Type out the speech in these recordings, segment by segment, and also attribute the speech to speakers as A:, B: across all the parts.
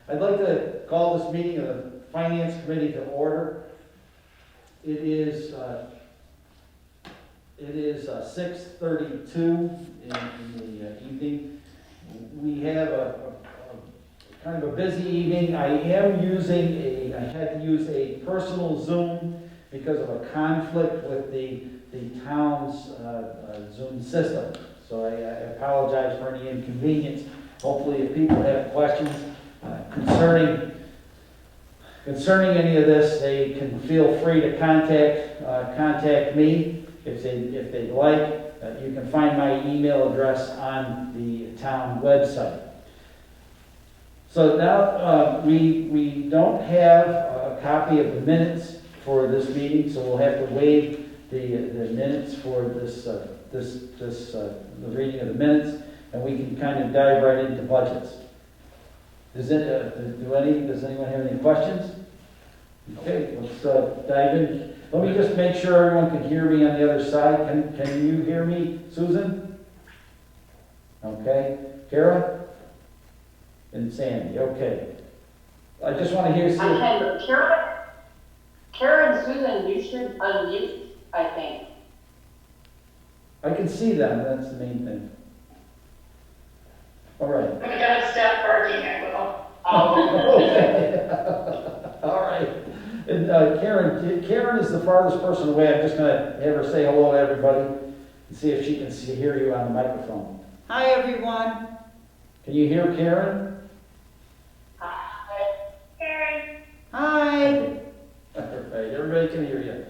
A: I'd like to call this meeting of the Finance Committee to order. It is 6:32 in the evening. We have a kind of a busy evening. I had to use a personal Zoom because of a conflict with the town's Zoom system. So I apologize for any inconvenience. Hopefully, if people have questions concerning any of this, they can feel free to contact me if they'd like. You can find my email address on the town website. So now we don't have a copy of the minutes for this meeting, so we'll have to waive the minutes for the reading of the minutes, and we can kind of dive right into budgets. Does anyone have any questions? Okay, let's dive in. Let me just make sure everyone can hear me on the other side. Can you hear me, Susan? Okay. Kara? And Sandy. Okay. I just want to hear.
B: I can, but Kara and Susan, you should unmute, I think.
A: I can see them. That's the main thing. All right.
C: When you gotta stop barking, I will.
A: Okay. All right. And Karen is the farthest person away. I'm just going to have her say hello to everybody and see if she can hear you on the microphone.
D: Hi, everyone.
A: Can you hear Karen?
B: Hi. Karen.
D: Hi.
A: Okay. All right. Everybody can hear you.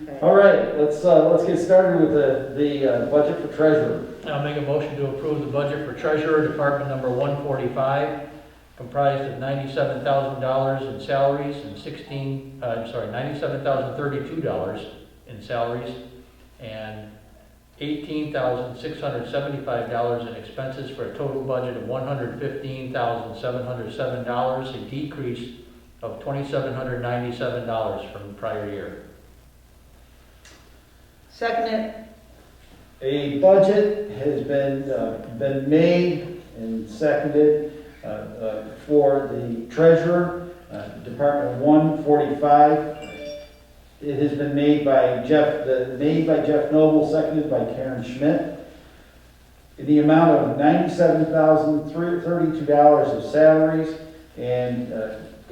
D: Okay.
A: All right. Let's get started with the budget for treasurer.
E: I'll make a motion to approve the budget for treasurer, department number 145, comprised of $97,000 in salaries and $97,032 in salaries and $18,675 in expenses for a total budget of $115,707, a decrease of $2,797 from the prior year.
D: Second it.
A: A budget has been made and seconded for the treasurer, Department 145. It has been made by Jeff Noble, seconded by Karen Schmidt. In the amount of $97,032 of salaries and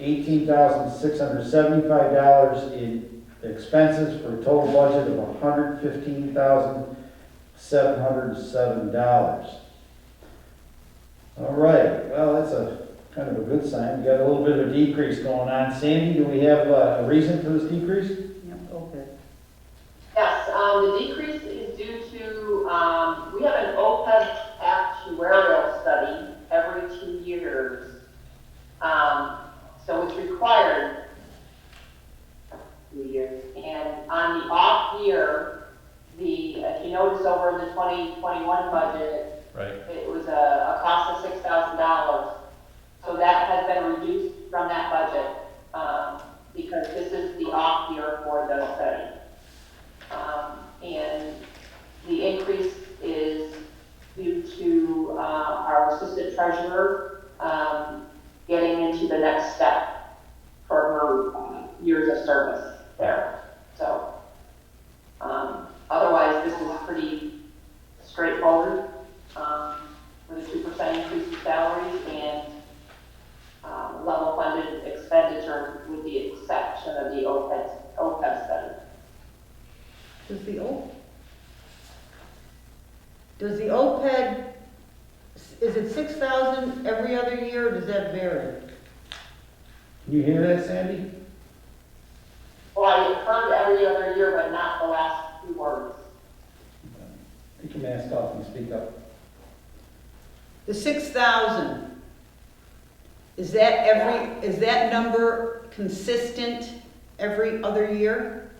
A: $18,675 in expenses for a total budget of $115,707. All right, well, that's a kind of a good sign. We got a little bit of a decrease going on. Sandy, do we have a reason for this decrease?
D: Yep, okay.
B: Yes, the decrease is due to, we have an OPEB actuarial study every 2 years. So it's required 2 years. And on the off year, if you notice over in the 2021 budget,
E: Right.
B: it was a cost of $6,000. So that has been reduced from that budget because this is the off year for the study. And the increase is due to our assistant treasurer getting into the next step for her years of service there. So otherwise, this is pretty straightforward with a 2% increase in salaries and level funded expenditure with the exception of the OPEB study.
D: Does the OPED, is it 6,000 every other year, or does that vary?
A: Can you hear that, Sandy?
B: Well, I heard every other year, but not the last two words.
A: Take your mask off and speak up.
D: The 6,000, is that number consistent every other year?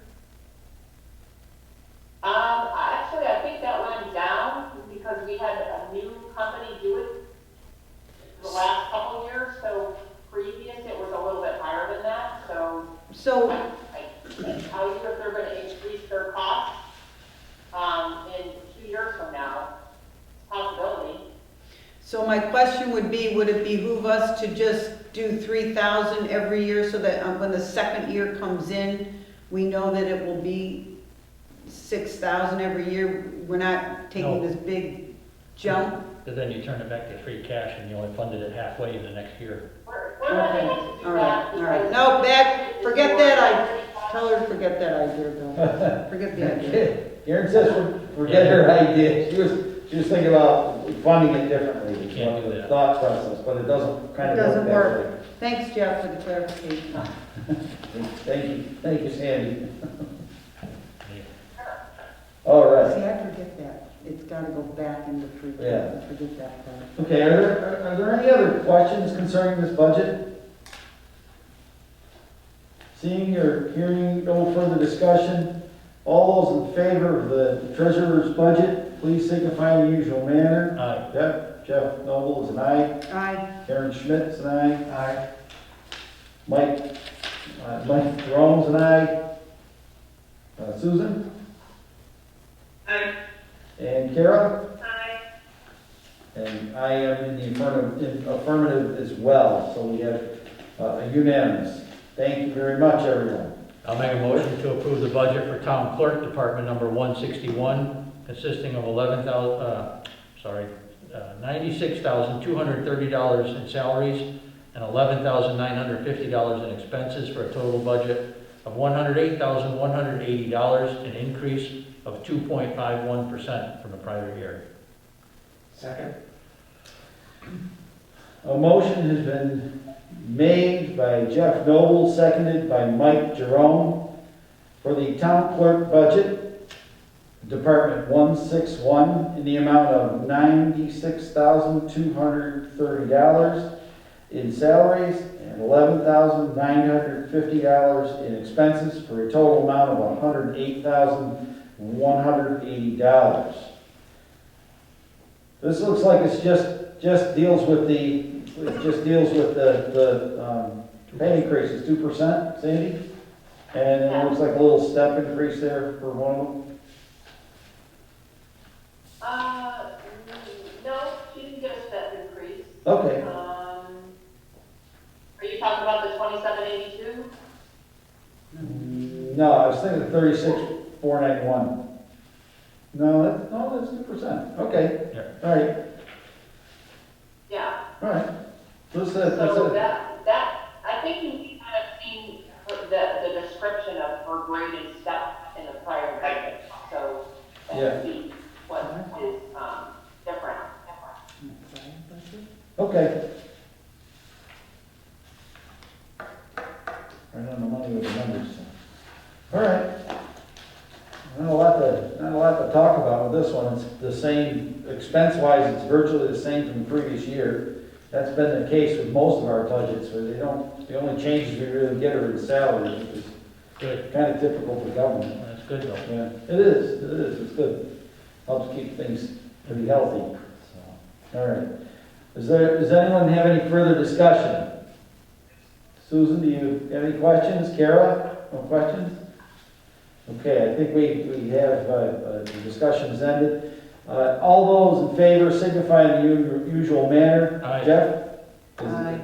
B: Actually, I think that went down because we had a new company do it the last couple of years. So previous, it was a little bit higher than that. So I can't tell you if they're going to increase their costs in 2 years from now. Possibility.
D: So my question would be, would it behoove us to just do 3,000 every year so that when the second year comes in, we know that it will be 6,000 every year? We're not taking
E: No.
D: this big jump?
E: But then you turn it back to free cash and you only funded it halfway in the next year.
B: We're not
D: Okay,
B: able to do
D: all
B: that.
D: right, all right.
B: because
D: No, that,
B: it's
D: forget
B: more
D: that,
B: than
D: tell her to forget that idea, Bill. Forget the idea.
A: Karen says forget her idea. She was thinking about funding it differently.
E: You can't do that.
A: Thought process, but it doesn't kind
D: It
A: of
D: doesn't
A: that
D: work.
A: way.
D: Thanks, Jeff, for the clarification.
A: Thank you, Sandy. All right.
D: See, I forget that. It's gotta go back into free cash.
A: Yeah.
D: I forget that part.
A: Okay, are there any other questions concerning this budget? Seeing or hearing no further discussion, all those in favor of the treasurer's budget, please signify in the usual manner.
E: Aye.
A: Jeff Noble is an aye.
D: Aye.
A: Karen Schmidt is an aye. Aye. Mike Jerome's an aye. Susan?
C: Aye.
A: And Kara?
C: Aye.
A: And I am in the affirmative as well, so we have a unanimous. Thank you very much, everyone.
E: I'll make a motion to approve the budget for town clerk department number 161, consisting of $96,230 in salaries and $11,950 in expenses for a total budget of $108,180, an increase of 2.51% from the prior year.
A: Second. A motion has been made by Jeff Noble, seconded by Mike Jerome, for the town clerk budget, Department 161, in the amount of $96,230 in salaries and $11,950 in expenses, for a total amount of $108,180. This looks like it's just deals with the pay increases, 2%, Sandy? And it looks like a little step increase there for one of them.
B: No, she didn't give a step increase.
A: Okay,
B: Are you talking about the 2782?
A: no, I was thinking 36,491. No, that's 2%. Okay,
E: Yeah.
A: all right,
B: Yeah.
A: all right. So
B: So that, I think you kind of seen the description of her grade and stuff in the prior budget. So
A: Yeah.
B: that would be what is, different.
A: Okay. Right on the money with the numbers. All right. Not a lot to talk about with this one. It's the same, expense-wise, it's virtually the same from the previous year. That's been the case with most of our budgets, where the only changes we really get are in salaries, which is
E: Good.
A: kind of typical for government.
E: That's good though.
A: Yeah, it is, it's good. Helps keep things pretty healthy, so. All right. Does anyone have any further discussion? Susan, do you have any questions? Kara, no questions? Okay, I think we have, the discussion is ended. All those in favor signify in the usual manner.
E: Aye.
A: Jeff?
D: Aye.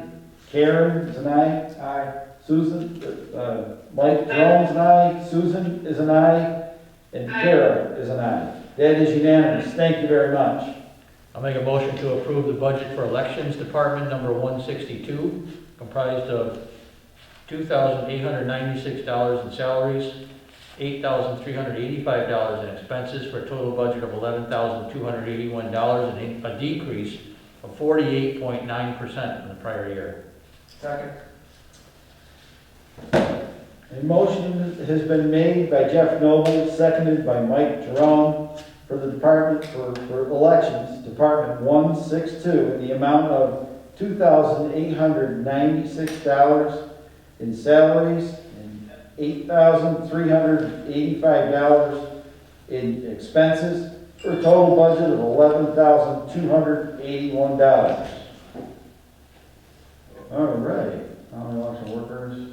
A: Karen is an aye. Aye. Susan, Mike Jerome's an aye. Susan is an aye. And
C: Aye.
A: Kara is an aye. That is unanimous. Thank you very much.
E: I'll make a motion to approve the budget for elections department number 162, comprised of $2,896 in salaries, $8,385 in expenses, for a total budget of $11,281, and a decrease of 48.9% from the prior year.
A: Second. A motion has been made by Jeff Noble, seconded by Mike Jerome, for the department, for elections, Department 162, in the amount of $2,896 in salaries and $8,385 in expenses, for a total budget of $11,281. All right, election workers.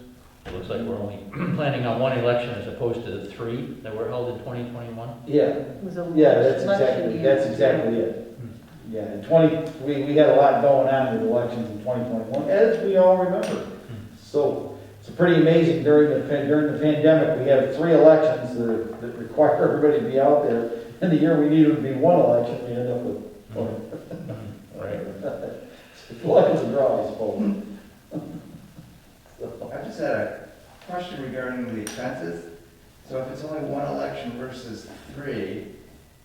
E: It looks like we're only planning on one election as opposed to the three that were held in 2021.
A: Yeah,
D: It was a
A: yeah, that's
D: election year.
A: exactly it. Yeah, in we had a lot going on with elections in 2021, as we all remember. So it's pretty amazing during the pandemic, we had 3 elections that require everybody to be out there. In the year we needed to be 1 election, we ended up with,
E: Right.
A: luck of the draw, I suppose.
F: I just had a question regarding the expenses. So if it's only 1 election versus 3,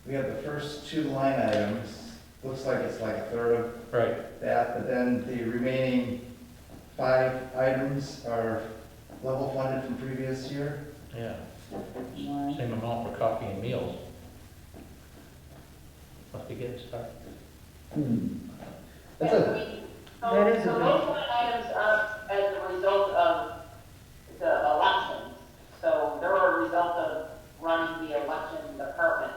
F: we have the first 2 line items, looks like it's like a third of
E: Right.
F: that, but then the remaining 5 items are level funded from previous year.
E: Yeah,
D: Why?
E: same amount for coffee and meals. Must be getting started.
A: That's
B: Yeah,
A: a,
B: so
D: That is a
B: those line items are as a result of the elections. So they're a result of running the election department,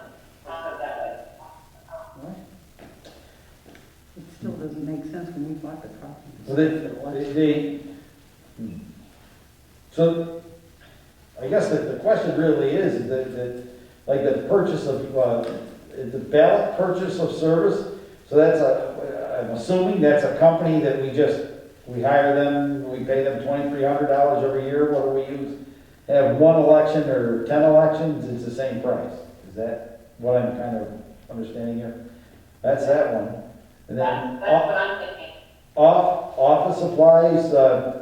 B: let's put it that way.
D: It still doesn't make sense when we bought the coffee.
A: So, I guess the question really is that, like the purchase of, the ballot purchase of service, so that's I'm assuming that's a company that we hire them, we pay them $2,300 every year, what do we use? Have 1 election or 10 elections, it's the same price. Is that what I'm kind of understanding here? That's that one. And then
B: That's what I'm thinking.
A: office supplies,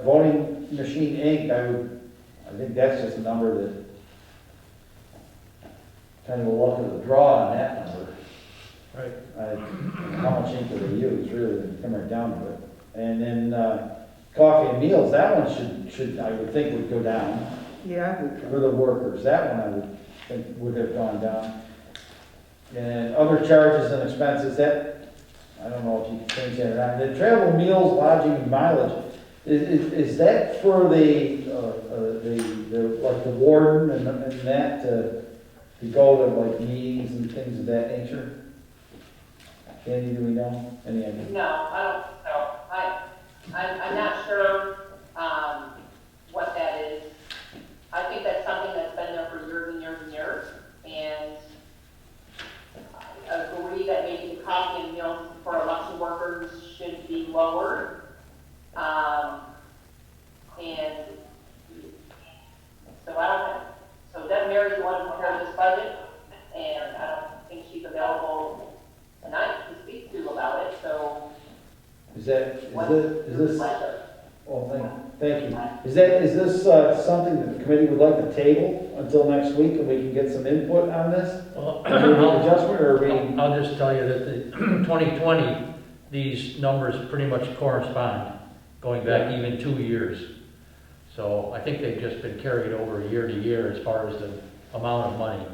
A: voting machine ink, I think that's just a number that, kind of a luck of the draw on that number.
E: Right.
A: How much ink do they use, really, they come right down to it. And then, coffee and meals, that one should, I would think would go down
D: Yeah, I would.
A: for the workers. That one I would think would have gone down. And other charges and expenses, that, I don't know if you can change that around. The travel, meals, lodging, and mileage, is that for the like the warden and that to go to like meetings and things of that nature? Candy, do we know? Any idea?
B: No, I don't, no, I'm not sure, what that is. I think that's something that's been there for years and years and years, and I agree that maybe the coffee and meals for election workers should be lowered. And so so Deb Mary's the one who prepared this budget, and I don't think she's available tonight to speak to about it, so.
A: Is this?
B: Pleasure.
A: Oh, thank you. Is this something that the committee would like to table until next week, and we can get some input on this?
E: Well,
A: Adjustment, or we?
E: I'll just tell you that the 2020, these numbers pretty much correspond, going back even 2 years. So I think they've just been carried over year to year as far as the amount of money.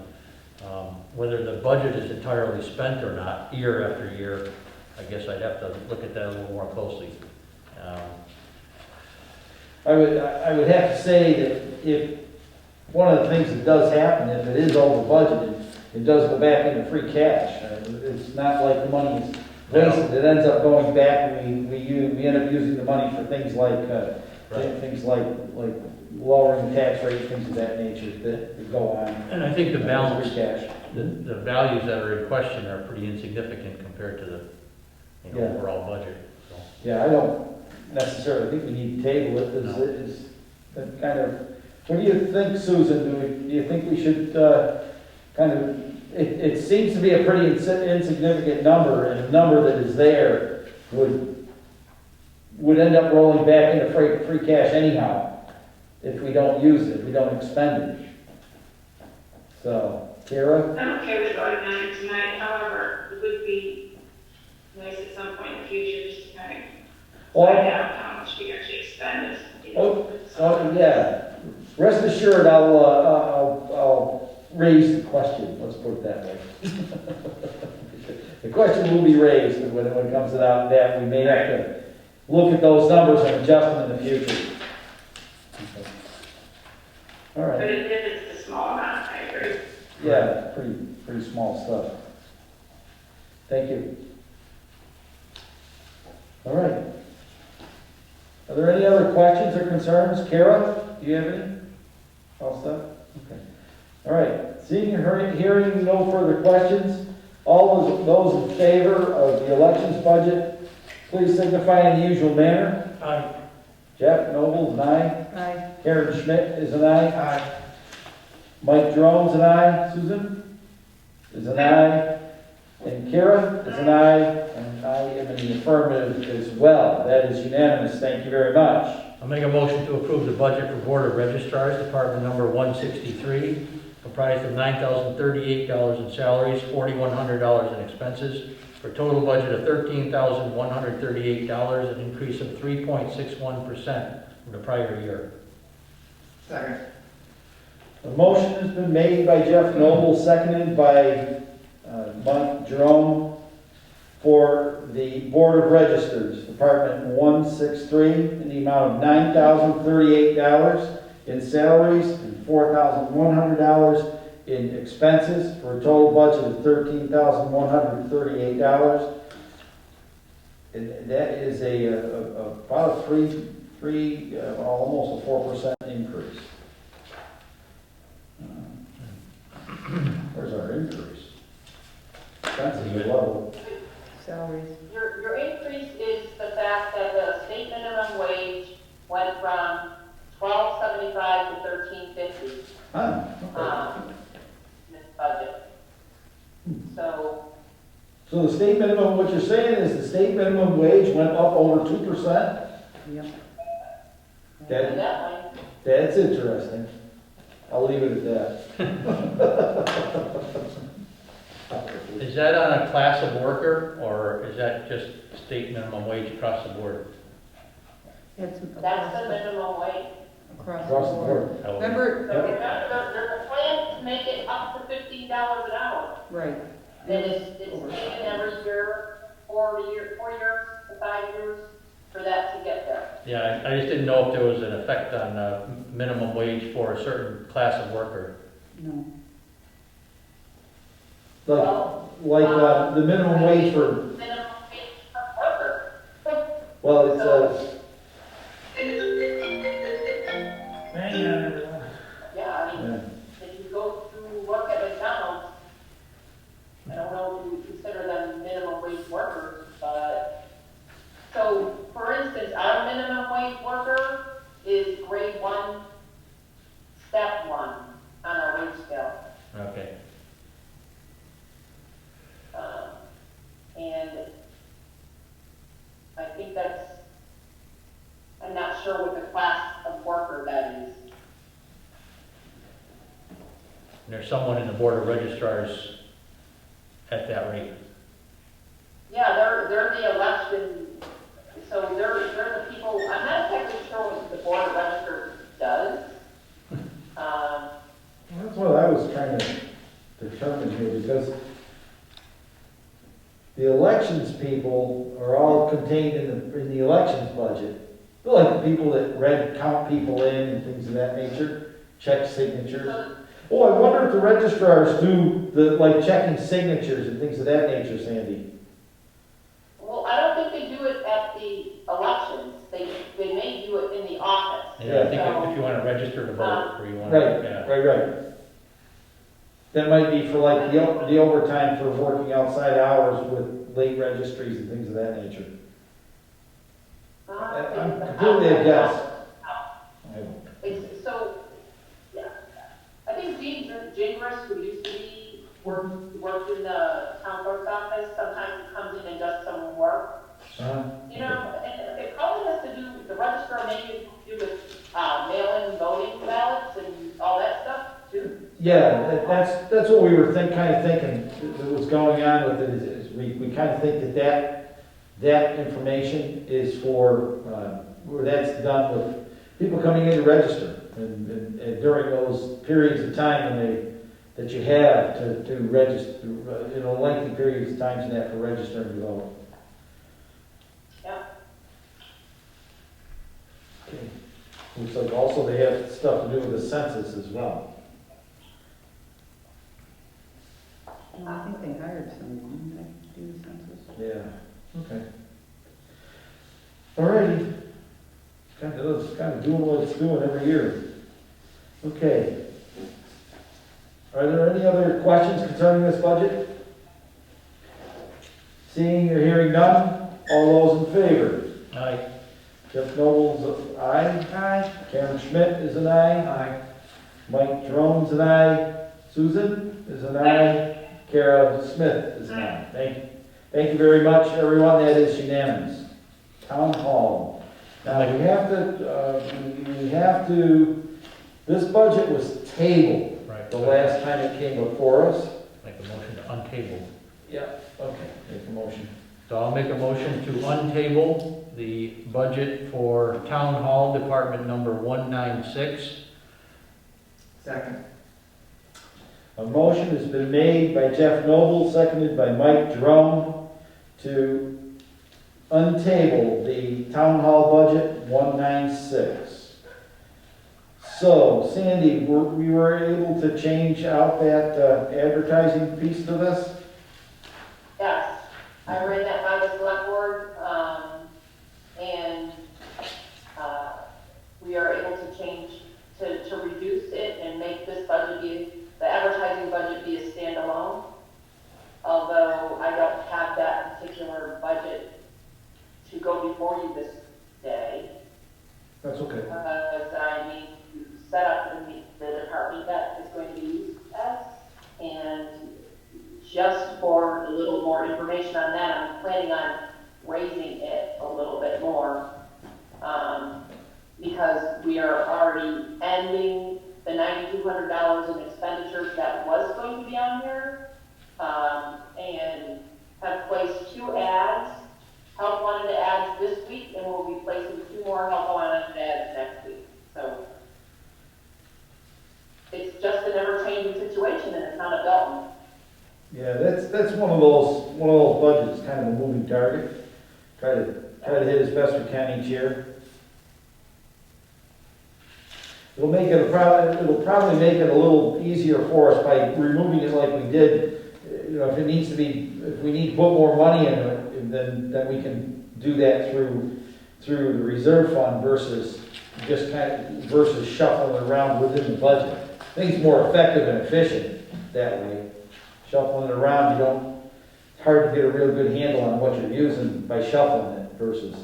E: Whether the budget is entirely spent or not, year after year, I guess I'd have to look at that a little more closely.
A: I would have to say that if, one of the things that does happen, if it is over budgeted, it does go back into free cash. It's not like the money is wasted, it ends up going back, and we end up using the money for things like, things like lowering the tax rate, things of that nature that go on.
E: And I think the balance,
A: Free cash.
E: the values that are in question are pretty insignificant compared to the,
A: Yeah.
E: overall budget. So,
A: Yeah, I don't necessarily think we need to table it, is that kind of, what do you think, Susan? Do you think we should, kind of, it seems to be a pretty insignificant number, and a number that is there would end up rolling back into free cash anyhow, if we don't use it, if we don't expend it. So, Kara?
C: I'm okay with voting on it tonight, however, it would be nice at some point in the future just to kind of find out how much we actually spend.
A: Yeah. Rest assured, I'll raise the question, let's put it that way. The question will be raised when it comes to that, we may have to look at those numbers and adjust them in the future. All
C: But
A: right,
C: it's a small amount, I agree.
A: yeah, pretty small stuff. Thank you. All right. Are there any other questions or concerns? Kara, do you have any? All set? Okay. All right. Seeing and hearing no further questions, All those in favor of the elections budget, please signify in the usual manner.
E: Aye.
A: Jeff Noble is an aye.
D: Aye.
A: Karen Schmidt is an aye.
F: Aye.
A: Mike Jerome's an aye. Susan is an aye. And Kara is an aye. And I am in the affirmative as well. That is unanimous. Thank you very much.
E: I'll make a motion to approve the budget for Board of Registrars, Department number 163, comprised of $9,038 in salaries, $4,100 in expenses, for a total budget of $13,138, an increase of 3.61% from the prior year.
F: Second.
A: The motion has been made by Jeff Noble, seconded by Mike Jerome for the Board of Registers, Department 163, in the amount of $9,038 in salaries and $4,100 in expenses, for a total budget of $13,138. And that is about a almost a 4% increase. Where's our increase? Expenses are level.
D: Salaries.
B: Your increase is the fact that the state minimum wage went from $12.75 to $13.50.
A: Okay.
B: In this budget. So,
A: So the state minimum, what you're saying is the state minimum wage went up over 2%?
D: Yep.
B: evidently,
A: That's interesting. I'll leave it at that.
E: Is that on a class of worker, or is that just state minimum wage across the board?
B: that's the minimum wage.
D: Across
A: Across the board.
D: Remember,
B: So there's a plan to make it up to $15 an hour.
D: right.
B: Then it's taken every year, 4 years to 5 years for that to get there.
E: Yeah, I just didn't know if there was an effect on minimum wage for a certain class of worker.
D: No.
A: Like the minimum wage for,
B: Minimum wage per worker.
A: well, it's
B: Yeah, I mean, if you go to work at McDonald's, I don't know if you consider them minimum wage workers, but, so, for instance, our minimum wage worker is grade 1, step 1 on our wage scale.
E: Okay.
B: And I think I'm not sure what the class of worker that is.
E: And there's someone in the Board of Registrars at that rate.
B: Yeah, they're the election, so they're the people, I'm not exactly sure what the Board of Registers does.
A: that's what I was trying to determine here, because the elections people are all contained in the elections budget. They're like the people that count people in and things of that nature, check signatures. Oh, I wonder if the registrars do like checking signatures and things of that nature, Sandy.
B: Well, I don't think they do it at the elections, they may do it in the office.
E: Yeah, I think
B: So,
E: if you want to register to vote, or you want
A: Right,
E: to,
A: right. That might be for like the overtime for working outside hours with late registries and things of that nature. I'm completely a guess.
B: So, yeah, I think Gene Gingras, who used to be, worked in the town clerk's office, sometimes comes in and does some work. You know, and it probably has to do, the registrar maybe do with mail-in voting ballots and all that stuff too.
A: Yeah, that's what we were kind of thinking that was going on with it, is we kind of think that information is for, where that's done with people coming in to register, and during those periods of time that you have to register, lengthy periods of time and that for registering to vote.
B: Yeah.
A: Okay. Looks like also they have stuff to do with the census as well.
D: Well, I think they hired someone to do the census.
A: Yeah, okay. Alrighty. It's kind of doing what it's doing every year. Okay. Are there any other questions concerning this budget? Seeing or hearing none, all those in favor?
E: Aye.
A: Jeff Noble's aye.
D: Aye.
A: Karen Schmidt is an aye.
E: Aye.
A: Mike Jerome's an aye. Susan is an aye. Kara Smith is an aye. Thank you very much, everyone. That is unanimous. Town Hall. Now, we have to, this budget was tabled
E: Right.
A: the last time it came before us.
E: Make a motion to untable.
A: Yeah. Okay, make a motion.
E: So I'll make a motion to untable the budget for Town Hall Department number 196.
F: Second.
A: A motion has been made by Jeff Noble, seconded by Mike Jerome, to untable the Town Hall budget 196. So, Sandy, we were able to change out that advertising piece to this?
B: Yes, I ran that by the select board, and, we are able to change, to reduce it and make this budget be, the advertising budget be a standalone. Although I don't have that particular budget to go before you this day,
A: That's okay.
B: because I need to set up the department that is going to be used as, and just for a little more information on that, I'm planning on raising it a little bit more, because we are already ending the $9,200 in expenditures that was going to be on here, and have placed 2 ads, help wanted ads this week, and we'll be placing 2 more help wanted ads next week. So it's just an ever-changing situation, and it's not a Dalton.
A: Yeah, that's one of those budgets, kind of a moving target. Try to hit as best we can each year. It'll probably make it a little easier for us by removing it like we did. You know, if we need to put more money in it, then we can do that through the reserve fund versus versus shuffling it around within the budget. I think it's more effective and efficient that way. Shuffling it around, it's hard to get a real good handle on what you're using by shuffling it versus.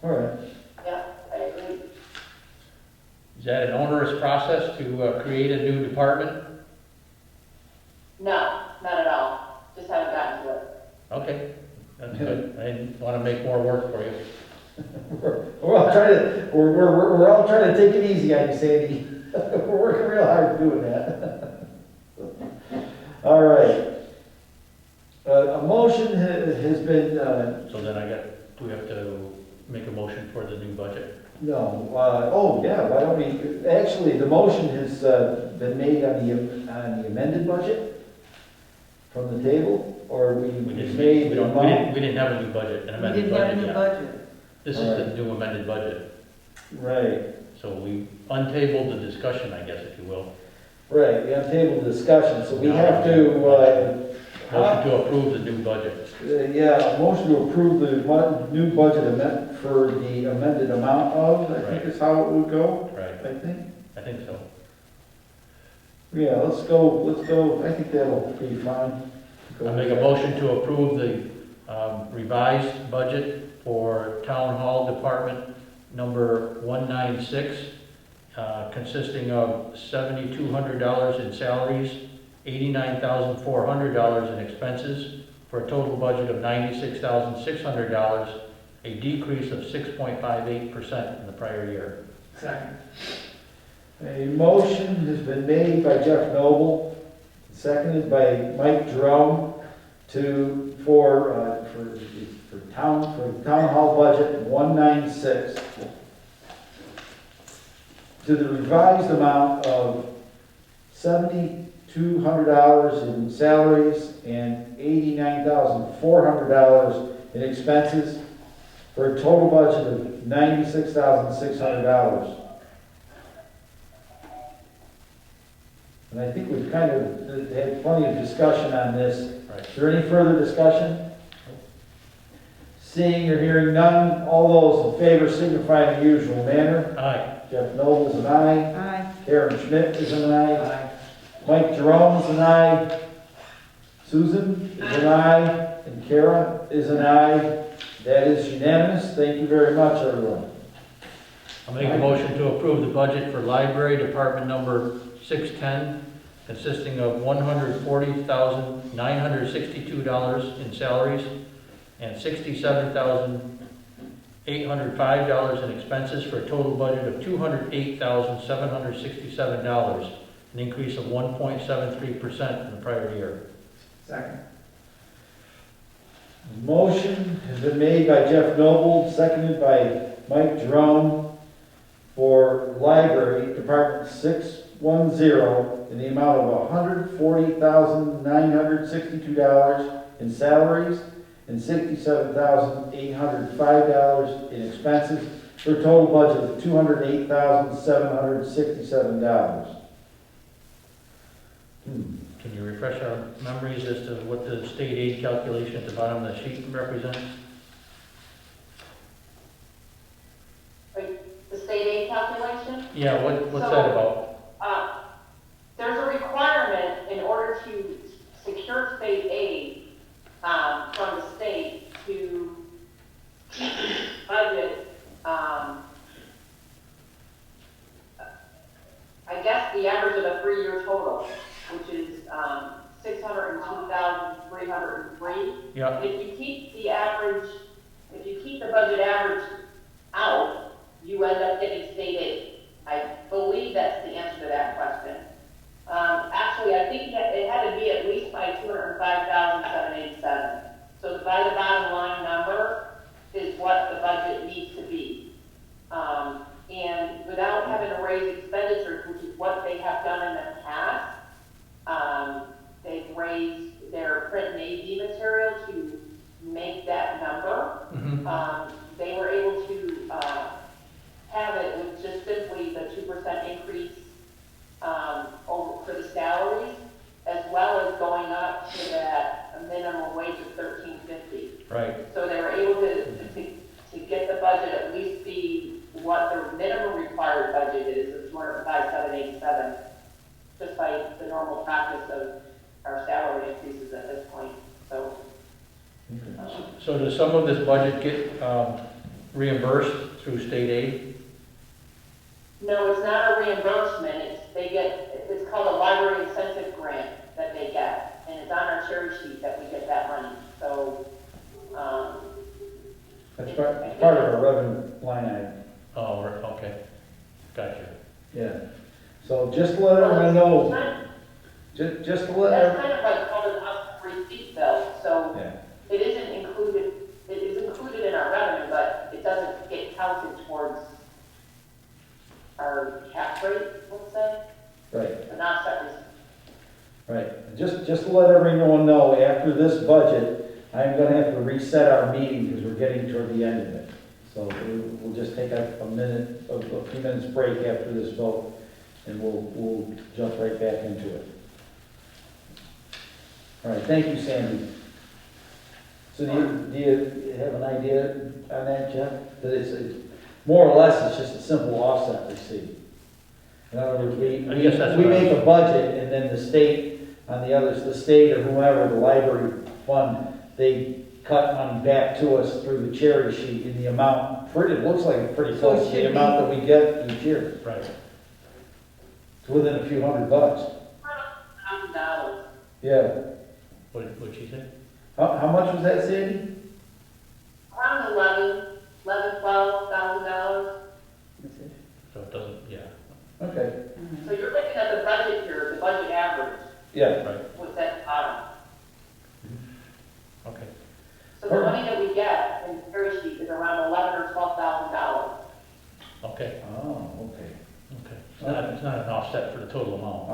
A: All right.
B: Yeah, I agree.
E: Is that an onerous process to create a new department?
B: No, not at all. Just haven't gotten to it.
E: Okay, that's good. I didn't want to make more work for you.
A: We're all trying to take it easy on you, Sandy. We're working real hard doing that. All right. A motion has been,
E: So then do we have to make a motion for the new budget?
A: no, why don't we, actually, the motion has been made on the amended budget from the table, or we
E: didn't-
A: made
E: We
A: the
E: don't-
A: amount?
E: we didn't have a new budget, an
D: We
E: amended
D: didn't have a
E: budget
D: new
E: yet.
D: budget.
E: This is the new amended budget.
A: Right,
E: So we untabled the discussion, I guess, if you will.
A: right, we have table discussion, so we
E: No.
A: have to,
E: Motion to approve the new budget.
A: yeah, a motion to approve the new budget amendment for the amended amount of, I think is how it would go,
E: Right,
A: I think.
E: I think so.
A: Yeah, let's go, I think that'll be fine. Go
E: I make a
A: with
E: motion to approve the revised budget for Town Hall Department number 196, consisting of $7,200 in salaries, $89,400 in expenses, for a total budget of $96,600, a decrease of 6.58% from the prior year.
F: Second.
A: that. A motion has been made by Jeff Noble, seconded by Mike Jerome, for town hall budget 196, to the revised amount of $7,200 in salaries and $89,400 in expenses, for a total budget of $96,600. And I think we've kind of had plenty of discussion on this.
E: Right.
A: Is there any further discussion? Seeing or hearing none, all those in favor signify in the usual manner.
E: Aye.
A: Jeff Noble is an aye.
D: Aye.
A: Karen Schmidt is an aye. Mike Jerome is an aye. Susan is an aye, and Kara is an aye. That is unanimous. Thank you very much, everyone.
E: I'll make a motion to approve the budget for library department number 610, consisting of $140,962 in salaries and $67,805 in expenses for a total budget of $208,767, an increase of 1.73% from the prior year.
F: Second.
A: Motion has been made by Jeff Noble, seconded by Mike Jerome for library department 610 in the amount of $140,962 in salaries and $67,805 in expenses for a total budget of $208,767.
E: Can you refresh our memories as to what the state aid calculation at the bottom of the sheet represents?
B: The state aid calculation?
E: Yeah, what's
B: So,
E: that about?
B: There's a requirement in order to secure state aid, from the state to keep the budget, I guess the average of a 3-year total, which is, 602,303.
E: Yeah,
B: If you keep the budget average out, you end up getting state aid. I believe that's the answer to that question. Actually, I think that it had to be at least by 205,787. So by the bottom line number is what the budget needs to be. And without having to raise expenditures, which is what they have done in the past, they've raised their print and AV material to make that number. They were able to have it with just simply the 2% increase over for the salaries, as well as going up to that minimum wage of $13.50.
E: right.
B: So they were able to get the budget at least be what their minimum required budget is of 205,787, just by the normal practice of our salary increases at this point. So.
E: So does some of this budget get reimbursed through state aid?
B: No, it's not a reimbursement, it's called a library incentive grant that they get, and it's on our cherry sheet that we get that money, so,
A: That's part of our revenue line item.
E: Oh, okay, gotcha.
A: Yeah. So just to let everyone know, just to let
B: that's
A: everyone,
B: kind of like called an up receipt bill, so
A: yeah.
B: it is included in our revenue, but it doesn't get counted towards our tax rate, let's say,
A: Right,
B: an offset receipt.
A: right. Just to let everyone know, after this budget, I'm gonna have to reset our meeting because we're getting toward the end of it. So we'll just take a few minutes break after this vote, and we'll jump right back into it. All right, thank you, Sandy. So do you have an idea on that, Jeff? That it's more or less, it's just a simple offset receipt. In other words, we make a budget, and then the state, on the others, the state or whoever, the library fund, they cut money back to us through the cherry sheet in the amount, it looks like pretty
D: So
A: close
D: it
A: to
D: should
A: the amount that we get each year.
E: Right.
A: It's within a few $100.
B: $1,000.
A: Yeah.
E: What'd she say?
A: How much was that, Sandy?
B: Around $12,000.
E: So it doesn't, yeah,
A: Okay.
B: So you're looking at the budget here, the budget average,
A: Yeah.
E: right,
B: what's at the bottom.
E: okay.
B: So the money that we get in the cherry sheet is around $11,000 or $12,000.
E: Okay,
A: Oh, okay.
E: okay. It's not an offset for the total amount.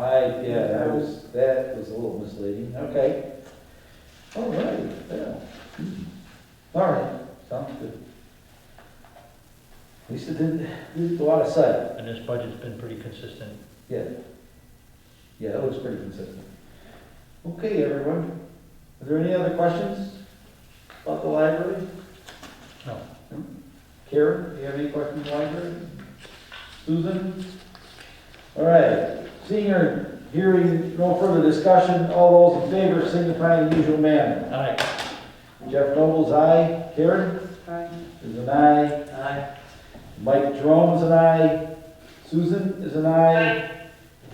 A: That was a little misleading. Okay. All right, yeah. All right, sounds good. At least it didn't go out of sight.
E: And this budget's been pretty consistent.
A: Yeah. Yeah, that looks pretty consistent. Okay, everyone. Are there any other questions about the library?
E: No.
A: Karen, do you have any questions on the library? Susan? All right, senior Hearing no further discussion, all those in favor signify in the usual manner.
E: Aye.
A: Jeff Noble's aye. Karen
D: Aye.
A: is an aye.
E: Aye.
A: Mike Jerome's an aye. Susan is an aye.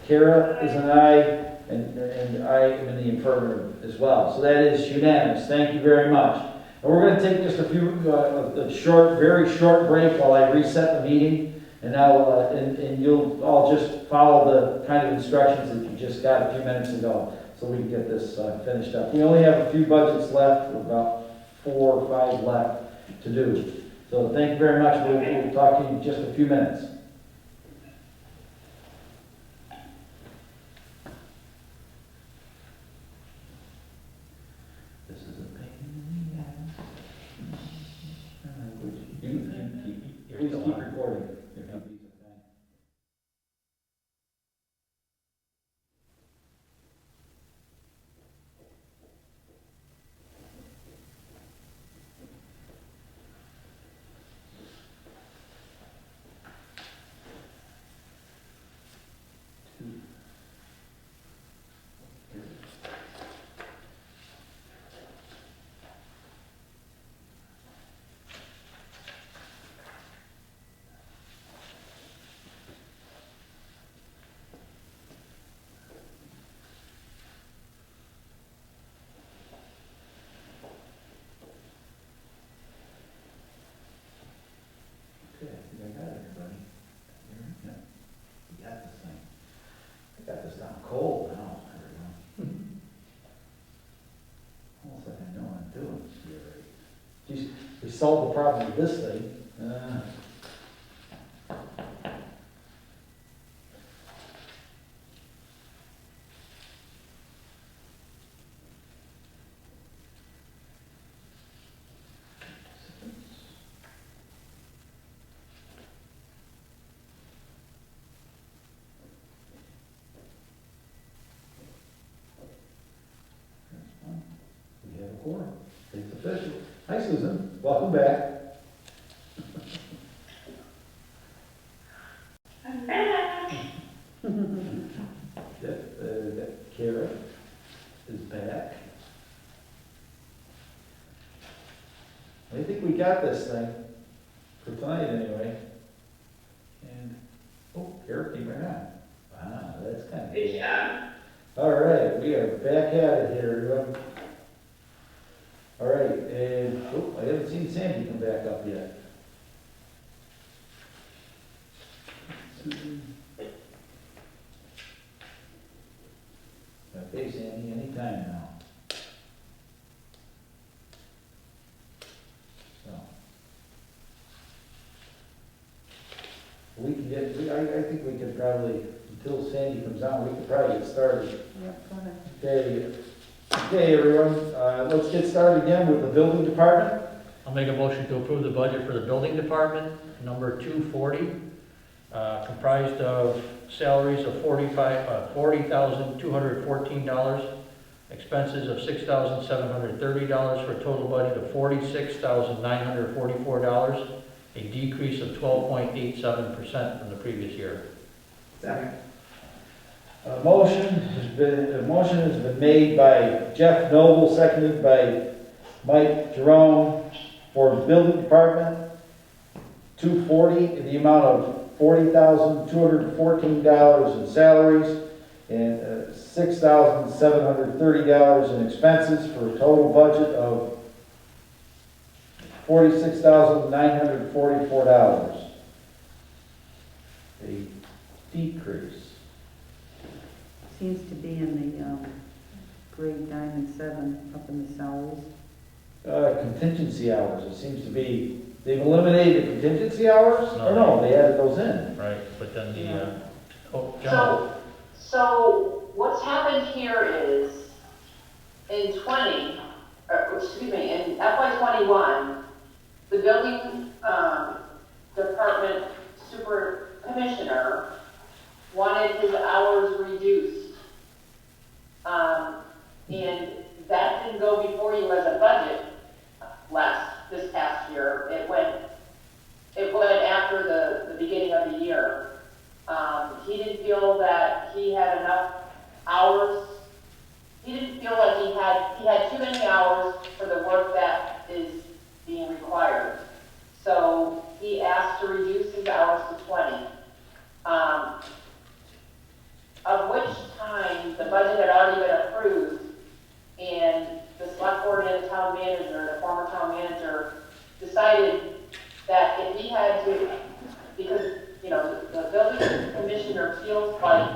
A: Kara is an aye. And I am in the affirmative as well. So that is unanimous. Thank you very much. And we're going to take just a few, very short break while I reset the meeting. And now, and you'll all just follow the kind of instructions that you just got a few minutes ago, so we can get this finished up. We only have a few budgets left, about 4 or 5 left to do. So thank you very much. We'll talk to you in just a few minutes. This is a pain in the ass. Please keep recording. Okay, I think I got it, everybody. Yeah, we got this thing. I got this down cold now, everyone. Almost like I know what I'm doing. Geez, we solved the problem with this thing. We have a quorum. It's official. Hi, Susan. Welcome back.
C: I'm back.
A: That Kara is back. I think we got this thing for tonight anyway. And, oh, Kara came right on. Wow, that's kind of
C: Good
A: cool.
C: job.
A: All right, we are back at it here, everyone. All right, and, oh, I haven't seen Sandy come back up yet. Okay, Sandy, anytime now. So. We can get, I think we could probably, until Sandy comes on, we could probably get started.
D: Yep, go ahead.
A: Okay, okay, everyone, let's get started again with the building department.
E: I'll make a motion to approve the budget for the building department, number 240, comprised of salaries of $40,214, expenses of $6,730, for a total budget of $46,944, a decrease of 12.87% from the previous year.
F: Second.
A: A motion has been made by Jeff Noble, seconded by Mike Jerome, for the building department, 240, in the amount of $40,214 in salaries and $6,730 in expenses, for a total budget of $46,944. A decrease.
D: Seems to be in the grade 9 and 7 up in the salaries.
A: Contingency hours, it seems to be, they've eliminated the contingency hours?
E: No.
A: Or no, they added those in.
E: Right, but then the,
B: So, so what's happened here is, in in FY '21, the building, department super commissioner wanted his hours reduced. And that didn't go before you as a budget this past year. It went after the beginning of the year. He didn't feel that he had enough reduce his hours to 20. Of which time the budget had already been approved, and the select board and the town manager, the former town manager, decided that if he had to, because, you know, the building commissioner feels like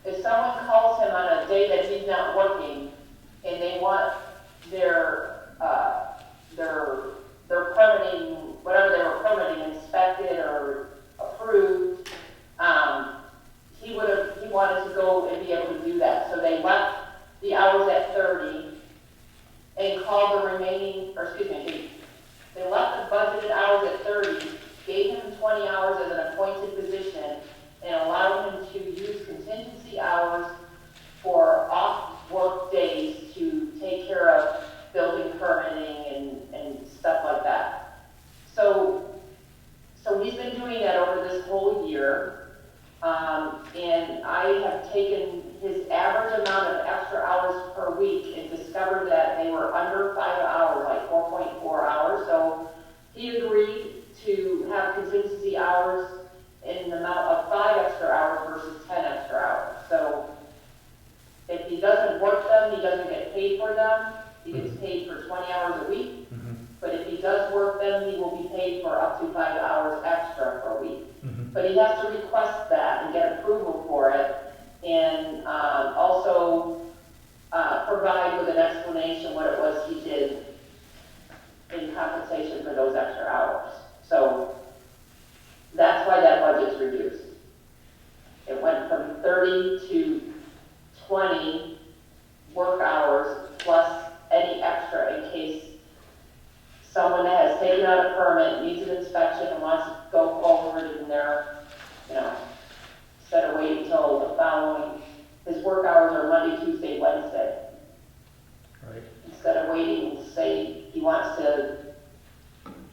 B: if someone calls him on a day that he's not working and they want their permitting, whatever they were permitting, inspected or approved, he wanted to go and be able to do that. So they left the hours at 30 and called the remaining, or excuse me, they left the budgeted hours at 30, gave him 20 hours as an appointed position, and allowed him to use contingency hours for off-work days to take care of building permitting and stuff like that. So he's been doing that over this whole year. And I have taken his average amount of extra hours per week and discovered that they were under 5 hours, like 4.4 hours. So he agreed to have contingency hours in the amount of 5 extra hours versus 10 extra hours. So if he doesn't work them, he doesn't get paid for them. He gets paid for 20 hours a week. But if he does work them, he will be paid for up to 5 hours extra per week. But he has to request that and get approval for it, and also provide with an explanation what it was he did in compensation for those extra hours. So that's why that budget's reduced. It went from 30 to 20 work hours plus any extra in case someone that has taken out a permit, needs an inspection, and wants to go forward in their, you know, instead of waiting until the following, his work hours are Monday, Tuesday, Wednesday.
E: Right.
B: Instead of waiting, say he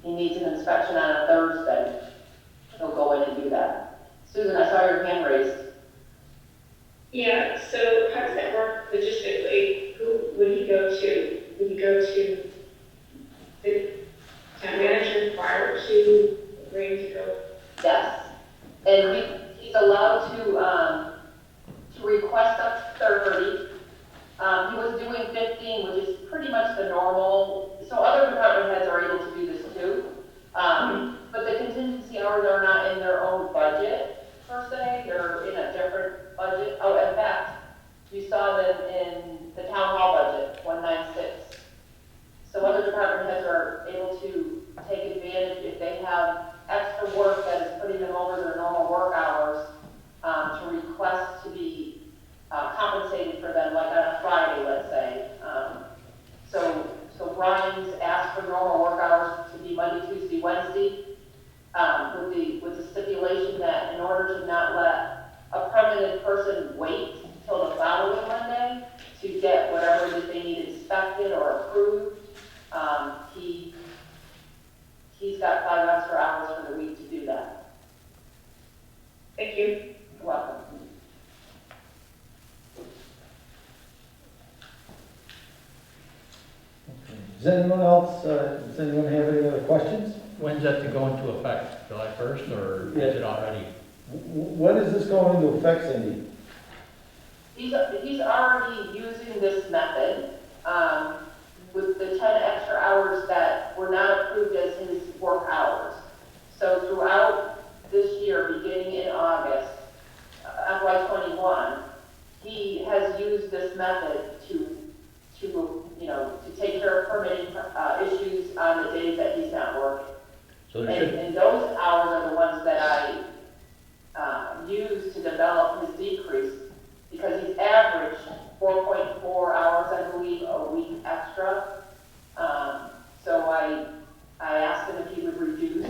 B: needs an inspection on a Thursday, he'll go in and do that. Susan, I saw your hand raised.
C: Yeah, so how does that work logistically? Who would he go to? Would he go to the town manager prior to agreeing to go?
B: Yes. And he's allowed to request up to 30. He was doing 15, which is pretty much the normal. So other department heads are able to do this too. But the contingency hours are not in their own budget per se. They're in a different budget. Oh, in fact, you saw them in the town hall budget, 196. So other department heads are able to take advantage if they have extra work that is putting them over their normal work hours, to request to be compensated for them, like on a Friday, let's say. So Brian's asked for normal work hours to be Monday, Tuesday, Wednesday, with the stipulation that in order to not let a permanent person wait till the following Monday to get whatever it is they need inspected or approved, he's got 5 extra hours for the week to do that.
C: Thank you.
B: You're welcome.
A: Does anyone have any other questions?
E: When's that to go into effect? July 1st, or is it already?
A: When is this going into effect, Cindy?
B: He's already using this method, with the 10 extra hours that were not approved as his work hours. So throughout this year, beginning in August, FY21, he has used this method to take care of permitting issues on the days that he's not working.
E: So there should,
B: And those hours are the ones that I used to develop his decrease, because he's averaged 4.4 hours, I believe, a week extra. So I asked him if he would reduce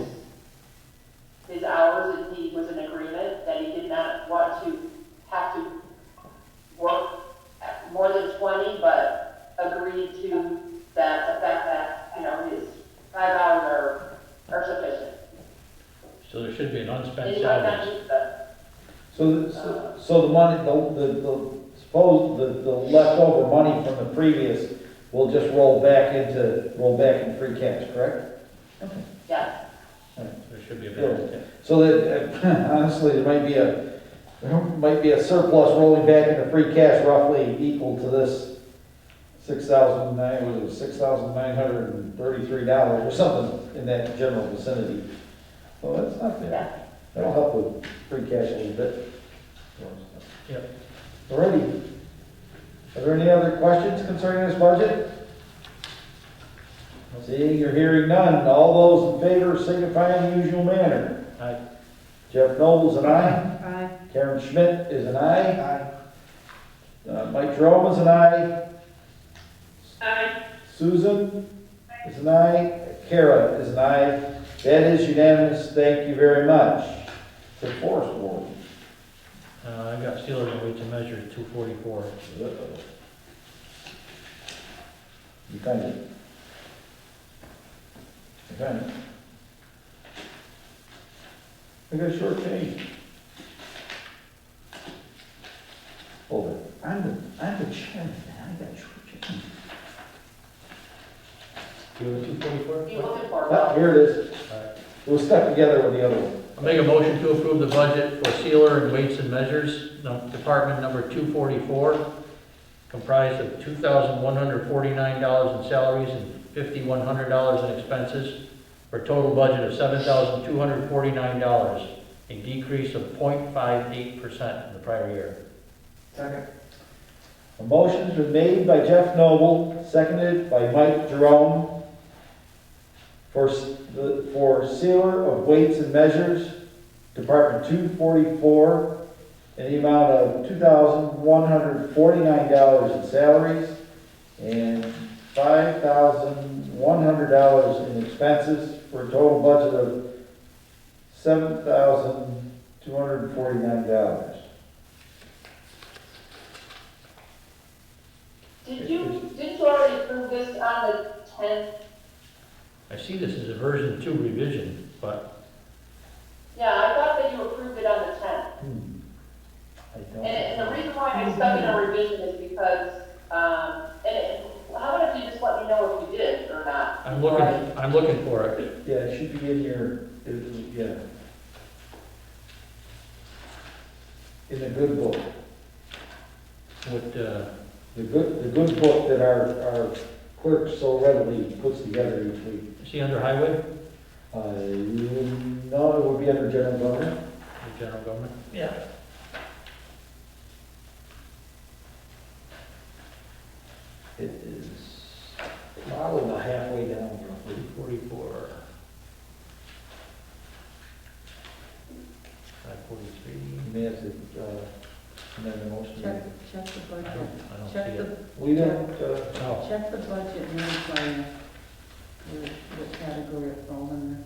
B: his hours, and he was in agreement that he did not want to have to work more than 20, but agreed to that, the fact that, his 5 hours are sufficient.
E: so there should be an
B: And
E: unspent
B: he might not
E: salary.
B: use them.
A: So the money, the leftover money from the previous will just roll back in free cash, correct?
B: Yes.
E: There Should be a balance,
A: So that, honestly, there might be a surplus rolling back into free cash roughly equal to this $6,933 or something in that general vicinity. So that's not bad. That'll help with free cash a little bit.
E: Yep.
A: Alrighty. Are there any other questions concerning this budget? Seeing or hearing none, all those in favor signify in the usual manner.
E: Aye.
A: Jeff Noble's an aye.
D: Aye.
A: Karen Schmidt is an aye.
F: Aye.
A: Mike Jerome is an aye.
C: Aye.
A: Susan is an aye. Kara is an aye. That is unanimous. Thank you very much. The Forest Board.
E: I got Steeler and Weights and Measures, 244.
A: You kind of. I got a short change. Hold it. I'm the chairman, man. I got a short change.
E: You have a 244?
B: You looking for,
A: Ah,
B: well,
A: here it is.
E: Alright.
A: It was stuck together with the other one.
E: I'll make a motion to approve the budget for Sealer and Weights and Measures, Department number 244, comprised of $2,149 in salaries and $5,100 in expenses, for a total budget of $7,249, a decrease of 0.58% from the prior year.
F: Second.
A: A motion's been made by Jeff Noble, seconded by Mike Jerome, for Sealer of Weights and Measures, Department 244, in the amount of $2,149 in salaries and $5,100 in expenses, for a total budget of $7,249.
B: didn't you already approve this on the 10th?
E: I see this as a version 2 revision, but
B: Yeah, I thought that you approved it on the 10th.
A: I don't.
B: And the reason why I stuck in a revision is because, how about if you just let me know if you did or not?
E: I'm looking for it.
A: Yeah, it should be in your, yeah. In the good book.
E: What,
A: The good book that our clerk so readily puts together each week.
E: is he under highway,
A: No, it would be under general government.
E: the general government?
A: Yeah. It is probably about halfway down roughly.
E: 44. 543.
A: You may have to, amend the motion.
D: Check the
E: I
D: budget.
E: don't see
D: Check
E: it.
D: the,
A: We don't,
E: No.
D: check the budget and then find what category it falls under.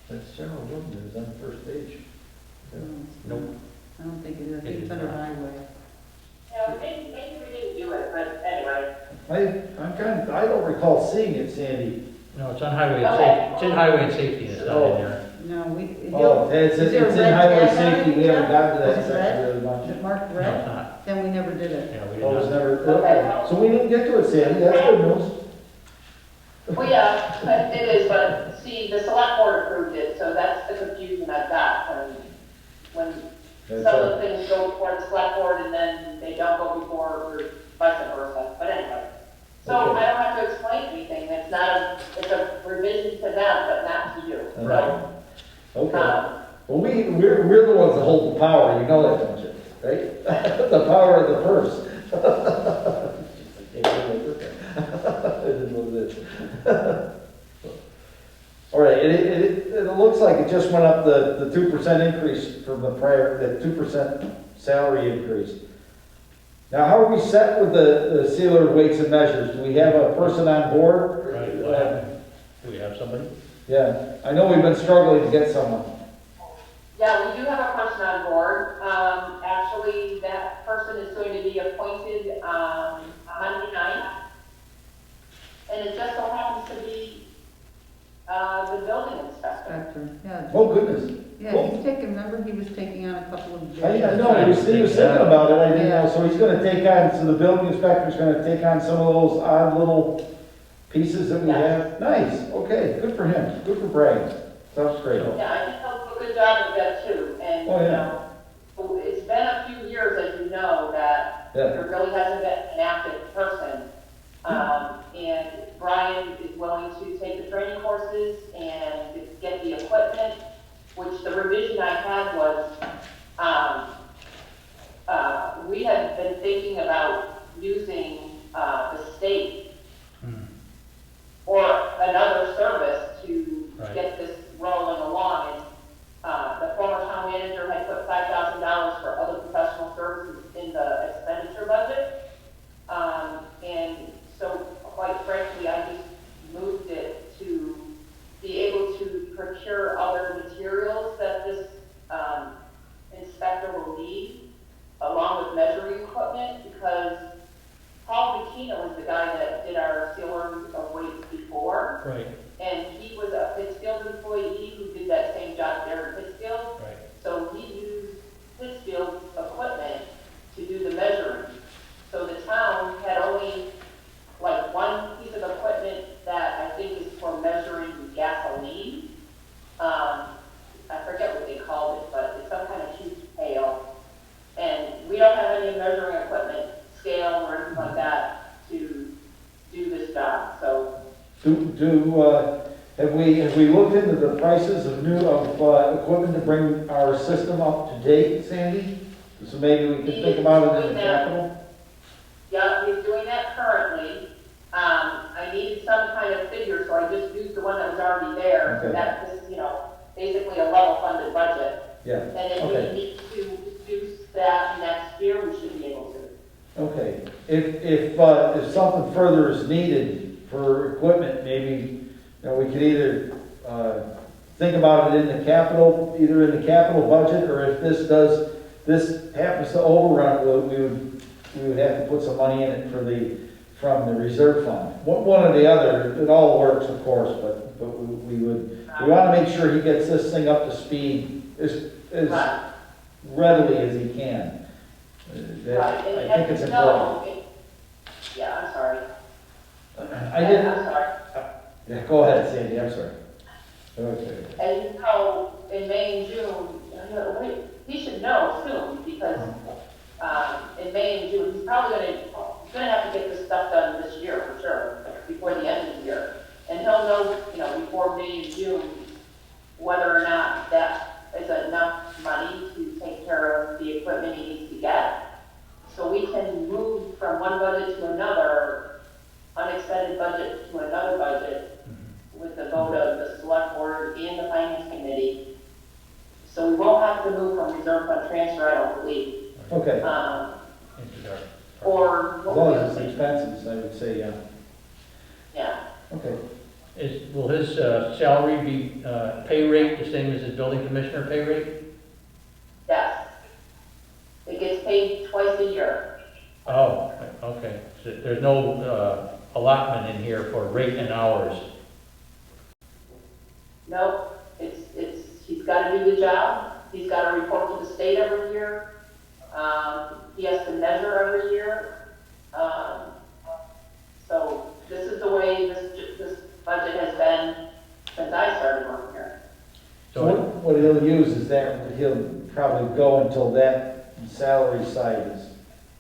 A: that's general government, it's on the first page.
E: Nope.
D: I don't think it is, I
E: It
D: think
E: is
D: it's under
E: not.
D: highway.
B: Yeah, maybe we didn't do it, but anyway.
A: I don't recall seeing it, Sandy.
E: No, it's on highway and
B: Okay.
E: safety, it's in highway and safety, and it's not in there.
D: No, we.
A: Oh, it's
D: Is there a
A: in
D: red
A: highway
D: tag on
A: safety,
D: it,
A: we haven't
D: Jeff?
A: gotten to that
D: Is it
A: section
D: red?
A: really much.
D: Is it marked
E: No,
D: red?
E: it's not.
D: Then we never did it.
E: Yeah, we did
A: Oh, it's
E: not.
A: never,
B: Okay.
A: so we didn't get to it, Sandy, that's good news.
B: Well, yeah, it is, but see, the select board approved it, so that's the confusion I've got when
A: That's
B: some of
A: all.
B: the things go before the select board and then they don't go before, or vice versa, but anyway. So
A: Okay.
B: I don't have to explain anything, it's a revision to them, but not to you.
A: Right.
B: So,
A: Okay, well, we're the ones that hold the power, you know that, don't you, right? The power of the purse. It is what it is. All right, it looks like it just went up the 2% increase from the 2% salary increase. Now, how are we set with the Sealer Weights and Measures? Do we have a person on board?
E: Right, what happened? Do we have somebody?
A: Yeah, I know we've been struggling to get someone.
B: yeah, we do have a person on board. Actually, that person is going to be appointed, Monday night. And it just so happens to be, the building inspector.
D: Inspector, yeah.
A: Oh, goodness.
D: Yeah, he's taking, remember, he was taking on a couple of.
A: I know, he was thinking about it, I didn't know, so he's gonna take on, so the building inspector's gonna take on some of those odd little pieces that we have? Nice, okay, good for him, good for Bragg. Sounds great.
B: Yeah, I think he'll do a good job of that too, and,
A: Oh,
B: you
A: yeah.
B: know, it's been a few years, as you know, that
A: Yeah.
B: there really hasn't been an active person. And Brian is willing to take the training courses and get the equipment, which the revision I had was, we had been thinking about using, the state or another service to
E: Right.
B: get this rolling along. And, the former town manager had put $5,000 for other professional services in the expenditure budget. And so quite frankly, I just moved it to be able to procure other materials that this, inspector will need, along with measuring equipment, because Paul McKenna was the guy that did our sealer of weights before.
E: Right,
B: And he was a Pittsfield employee who did that same job there in Pittsfield.
E: right.
B: So he used Pittsfield's equipment to do the measuring. So the town had only like one piece of equipment that I think is for measuring gasoline. I forget what they called it, but it's some kind of huge pail. And we don't have any measuring equipment, scale or anything like that to do this job, so.
A: Have we looked into the prices of equipment to bring our system up to date, Sandy? So maybe we can think about it in the capital?
B: Yeah, he's doing that currently. I needed some kind of figure, so I just used the one that was already there.
A: Okay.
B: That was, you know, basically a level funded budget.
A: Yeah,
B: And if
A: okay.
B: we need to reduce that next year, we should be able to.
A: Okay, if something further is needed for equipment, maybe, you know, we could either, think about it in the capital, either in the capital budget, or if this happens to overrun, we would have to put some money in it from the reserve fund. One or the other, it all works, of course, but we wanna make sure he gets this thing up to speed as
B: Right.
A: readily as he can.
B: Right, and
A: I think it's important.
B: Yeah, I'm sorry.
A: I didn't,
B: I'm sorry.
A: yeah, go ahead, Sandy, I'm sorry. Okay.
B: And you know, in May and June, you know, he should know soon, because, in May and June, he's gonna have to get this stuff done this year, for sure, before the end of the year. And he'll know, you know, before May and June, whether or not that is enough money to take care of the equipment he needs to get. So we can move from one budget to another, unexpended budget to another budget, with the vote of the select board and the finance committee. So we won't have to move from reserve fund transfer, I don't believe.
A: Okay,
E: Into our-
B: Or,
A: as
B: what
A: long
B: was
A: as
B: it?
A: it's expenses, I would say, yeah.
B: Yeah,
A: Okay.
E: Will his salary be, pay rate the same as his building commissioner pay rate?
B: yes. It gets paid twice a year.
E: Oh, okay. So there's no allotment in here for rate and hours?
B: Nope, he's gotta do the job, he's gotta report to the state every year, he has to measure every year. So this is the way this budget has been since I started working here.
A: So what he'll use is that, he'll probably go until that salary side is,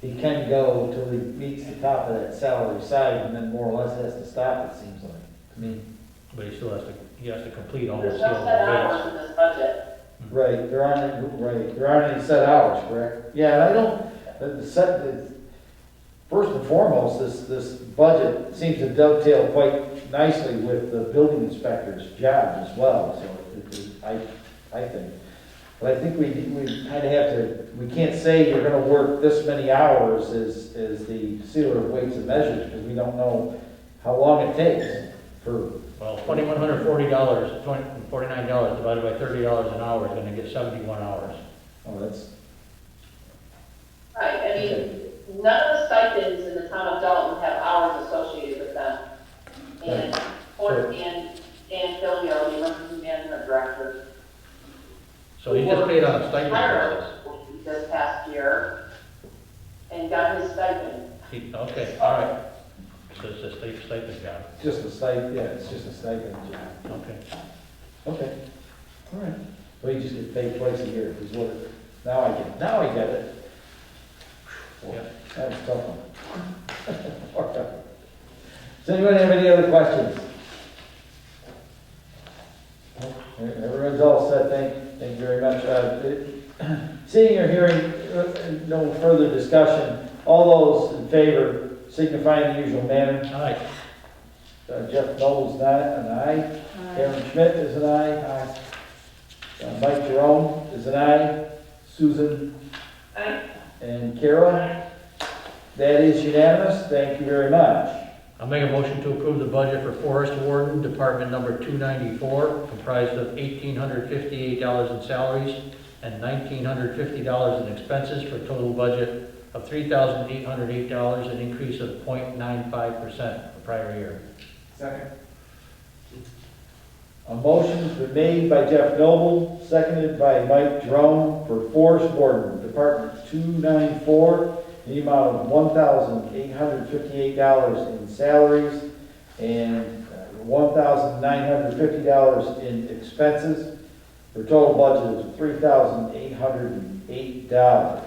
A: he can go until he meets the top of that salary side, and then more or less has to stop, it seems like, to me.
E: But he still has to complete all the
B: There's
E: seals
B: no set
E: and
B: hours
E: weights.
B: in this budget.
A: Right, there aren't any set hours, correct? Yeah, and I don't, first and foremost, this budget seems to dovetail quite nicely with the building inspector's job as well, so I think. But I think we kind of have to, we can't say you're gonna work this many hours as the sealer of weights and measures, because we don't know how long it takes for.
E: Well, $2,140, $49 divided by $30 an hour is gonna get 71 hours.
A: Oh, that's,
B: Right, I mean, none of the stipends in the town of Dalton have hours associated with them. And, and Phil, the emergency management director.
E: So he just paid on a stipend basis.
B: This past year, and got his stipend.
E: Okay, all right. So it's a stipend job.
A: Just a stipend, yeah, it's just a stipend job.
E: Okay.
A: Okay, all right. So you just get paid twice a year, is what, now I get it.
E: Yeah.
A: That's a tough one. Okay. Does anyone have any other questions? Everyone's all set, thank you very much. Seeing or hearing no further discussion, all those in favor signify in the usual manner.
E: Aye.
A: Jeff Knowles, an aye. Karen Schmidt is an aye. Mike Jerome is an aye. Susan
C: Aye.
A: and Kara. That is unanimous. Thank you very much.
E: I'll make a motion to approve the budget for Forest Warden, Department number 294, comprised of $1,858 in salaries and $1,950 in expenses, for a total budget of $3,808, an increase of 0.95% from prior year.
F: Second.
A: A motion's been made by Jeff Noble, seconded by Mike Jerome for Forest Warden, Department 294, in the amount of $1,858 in salaries and $1,950 in expenses, for a total budget of $3,808.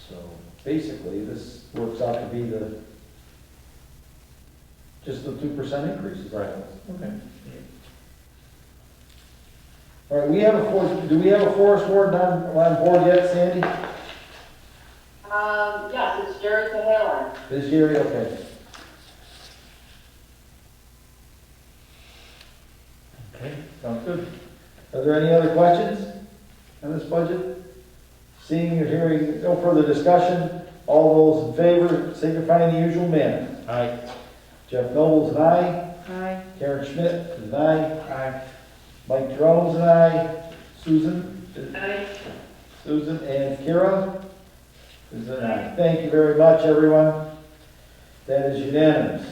A: So basically, this works out to be just the 2% increase.
E: Right.
A: Okay. All right, do we have a forest warden on board yet, Sandy?
B: Yes, it's Jerry Cahalan.
A: This year, okay.
E: Okay.
A: Sounds good. Are there any other questions on this budget? Seeing or hearing no further discussion, all those in favor signify in the usual manner.
E: Aye.
A: Jeff Noble's an aye.
D: Aye.
A: Karen Schmidt is an aye.
F: Aye.
A: Mike Jerome's an aye. Susan
C: Aye.
A: and Kira is an aye. Thank you very much, everyone. That is unanimous.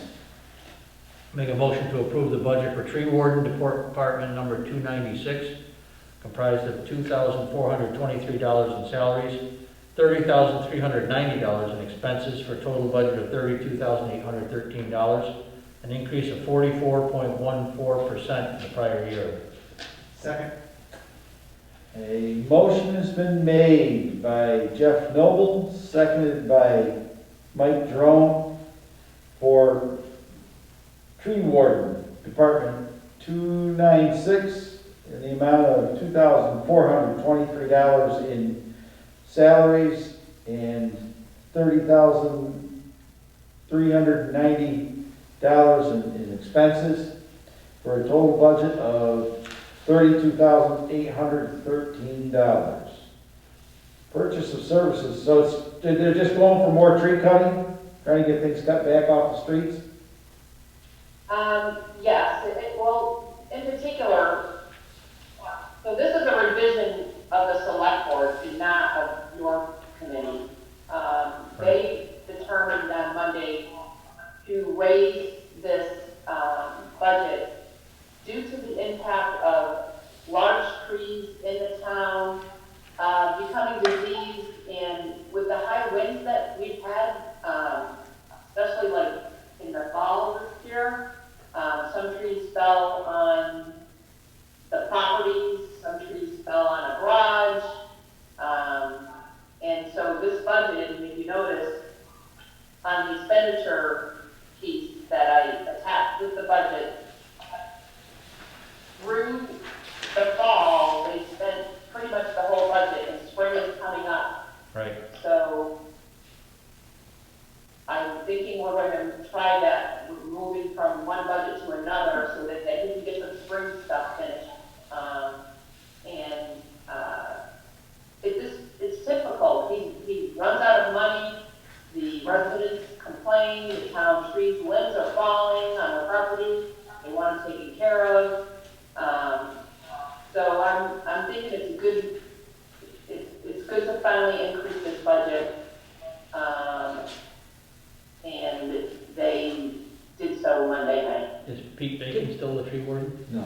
E: Make a motion to approve the budget for Tree Warden, Department number 296, comprised of $2,423 in salaries, $30,390 in expenses, for a total budget of $32,813, an increase of 44.14% from the prior year.
F: Second.
A: A motion has been made by Jeff Noble, seconded by Mike Jerome for Tree Warden, Department 296, in the amount of $2,423 in salaries and $30,390 in expenses, for a total budget of $32,813. Purchase of services, so they're just going for more tree cutting, trying to get things cut back off the streets?
B: Yes, well, in particular, so this is a revision of the select board, and not of your committee. They determined on Monday to raise this budget due to the impact of large trees in the town becoming diseased, and with the high winds that we've had, especially like in the fall this year, some trees fell on the properties, some trees fell on a garage, and so this budget, and if you notice, on the expenditure piece that I attached with the budget, through the fall, they spent pretty much the whole budget, and spring is coming up.
E: Right.
B: So I'm thinking we're going to try that, moving from one budget to another, so that they can get the spring stuff finished. It's typical. He runs out of money. The residents complain. The town trees, limbs are falling on the property. They want them taken care of. So I'm thinking it's good. It's good to finally increase this budget. And they did so Monday night.
E: Is Pete Bacon still the tree warden?
A: No.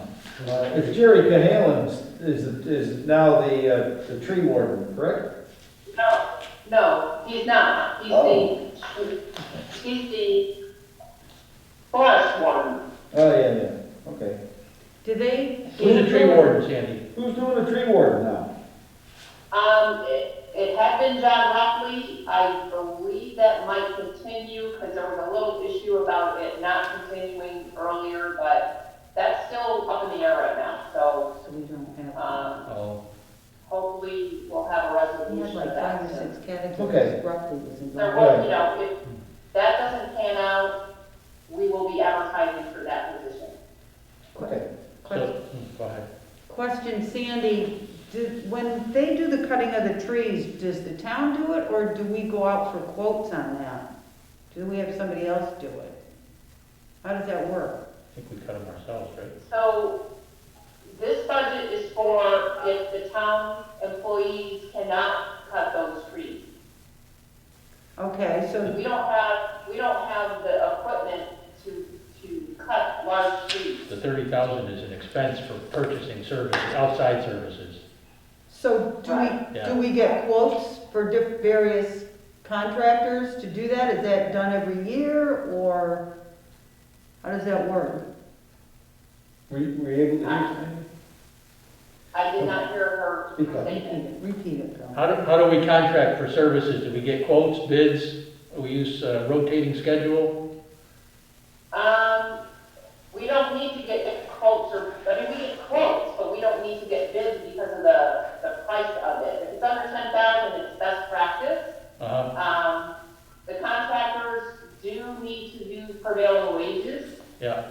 A: If Jerry Cahalan is now the tree warden, correct?
B: No, he's not. He's
A: Oh.
B: the He's the forest warden.
A: Oh, yeah, yeah, okay.
D: Do they?
E: Who's the tree warden, Sandy?
A: Who's doing the tree warden now?
B: It had been John Hockley. I believe that might continue because there was a little issue about it not continuing earlier, but that's still up in the air right now. So,
D: So we don't have.
E: Oh,
B: hopefully we'll have a
D: We had
B: resolution
D: like
B: of
D: 5 or
B: that.
D: 6 categories
A: Okay.
D: roughly was
B: There
D: involved.
B: will, you know, if that doesn't pan out, we will be advertising for that position.
A: Okay.
E: so, go ahead.
D: Question, Sandy, when they do the cutting of the trees, does the town do it, or do we go out for quotes on that? Do we have somebody else do it? How does that work?
E: I think we cut them ourselves, right?
B: So this budget is for if the town employees cannot cut those trees.
D: Okay, so,
B: We don't have the equipment to cut large trees.
E: The 30,000 is an expense for purchasing services, outside services.
D: so
E: Yeah.
D: do we get quotes for various contractors to do that? Is that done every year, or how does that work?
A: Were you able to hear something?
B: I did not hear her
A: Speak up.
B: statement.
D: Repeat it, Bill.
E: How do we contract for services? Do we get quotes, bids? We use rotating schedule?
B: We don't need to get quotes we get quotes, but we don't need to get bids because of the price of it. If it's under 10,000, it's best practice.
E: Uh-huh,
B: The contractors do need to do prevailing wages.
E: yeah,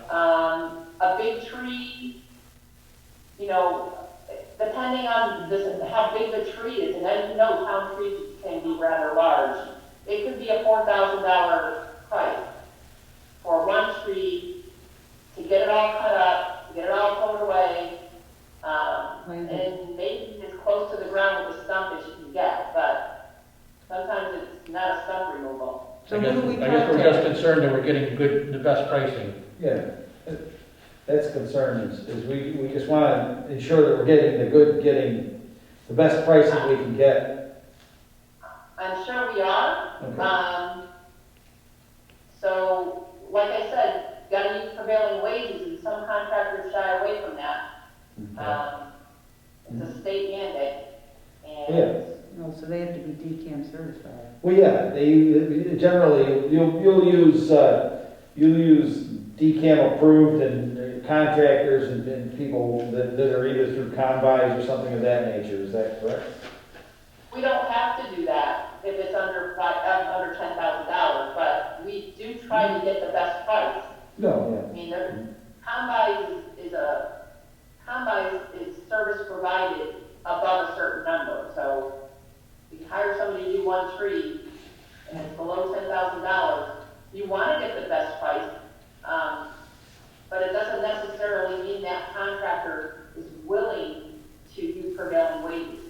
B: A big tree, you know, depending on how big the tree is, and as you know, town trees can be rather large. It could be a $4,000 price for one tree to get it all cut up, to get it all towed away, and maybe as close to the ground with the stump as you can get, but sometimes it's not a stump removal.
D: So
E: I
D: who do we
E: guess we're just
D: contact?
E: concerned that we're getting the best pricing.
A: Yeah, that's concern is we just want to ensure that we're getting the best pricing we can get.
B: I'm sure we are.
A: Okay.
B: So, like I said, gotta use prevailing wages, and some contractors shy away from that. It's a state mandate, and
A: Yeah.
D: No, so they have to be DCAM certified.
A: Well, yeah, generally, you'll use DCAM approved and contractors and people that are either through combis or something of that nature, is that correct?
B: we don't have to do that if it's under $10,000, but we do try to get the best price.
A: No,
B: I mean, combis is service provided above a certain number, so if you hire somebody to do one tree and it's below $10,000, you want to get the best price, but it doesn't necessarily mean that contractor is willing to use prevailing wages.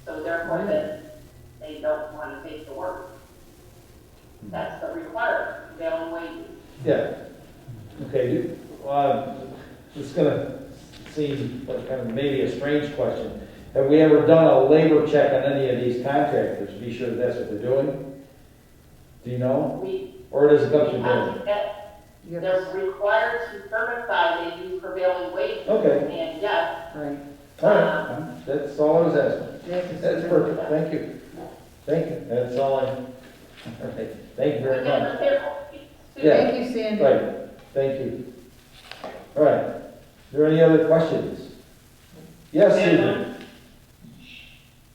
B: So therefore, then they don't want to take the work. That's the requirement, prevailing wages.
A: yeah. Okay, it's gonna seem like kind of maybe a strange question. Have we ever done a labor check on any of these contractors, to be sure that that's what they're doing? Do you know? Or does it come through them?
B: They're required to certify they use prevailing wages.
A: Okay.
B: And yes,
D: Right.
A: All right, that's all I was asking.
D: They have to
A: That's
D: certify.
A: perfect, thank you. Thank you, that's all all right, thank you very
B: again,
A: much.
B: the payroll fees, too.
A: Yeah.
D: Thank you, Sandy.
A: Right, thank you. All right, are there any other questions? Yes, Susan?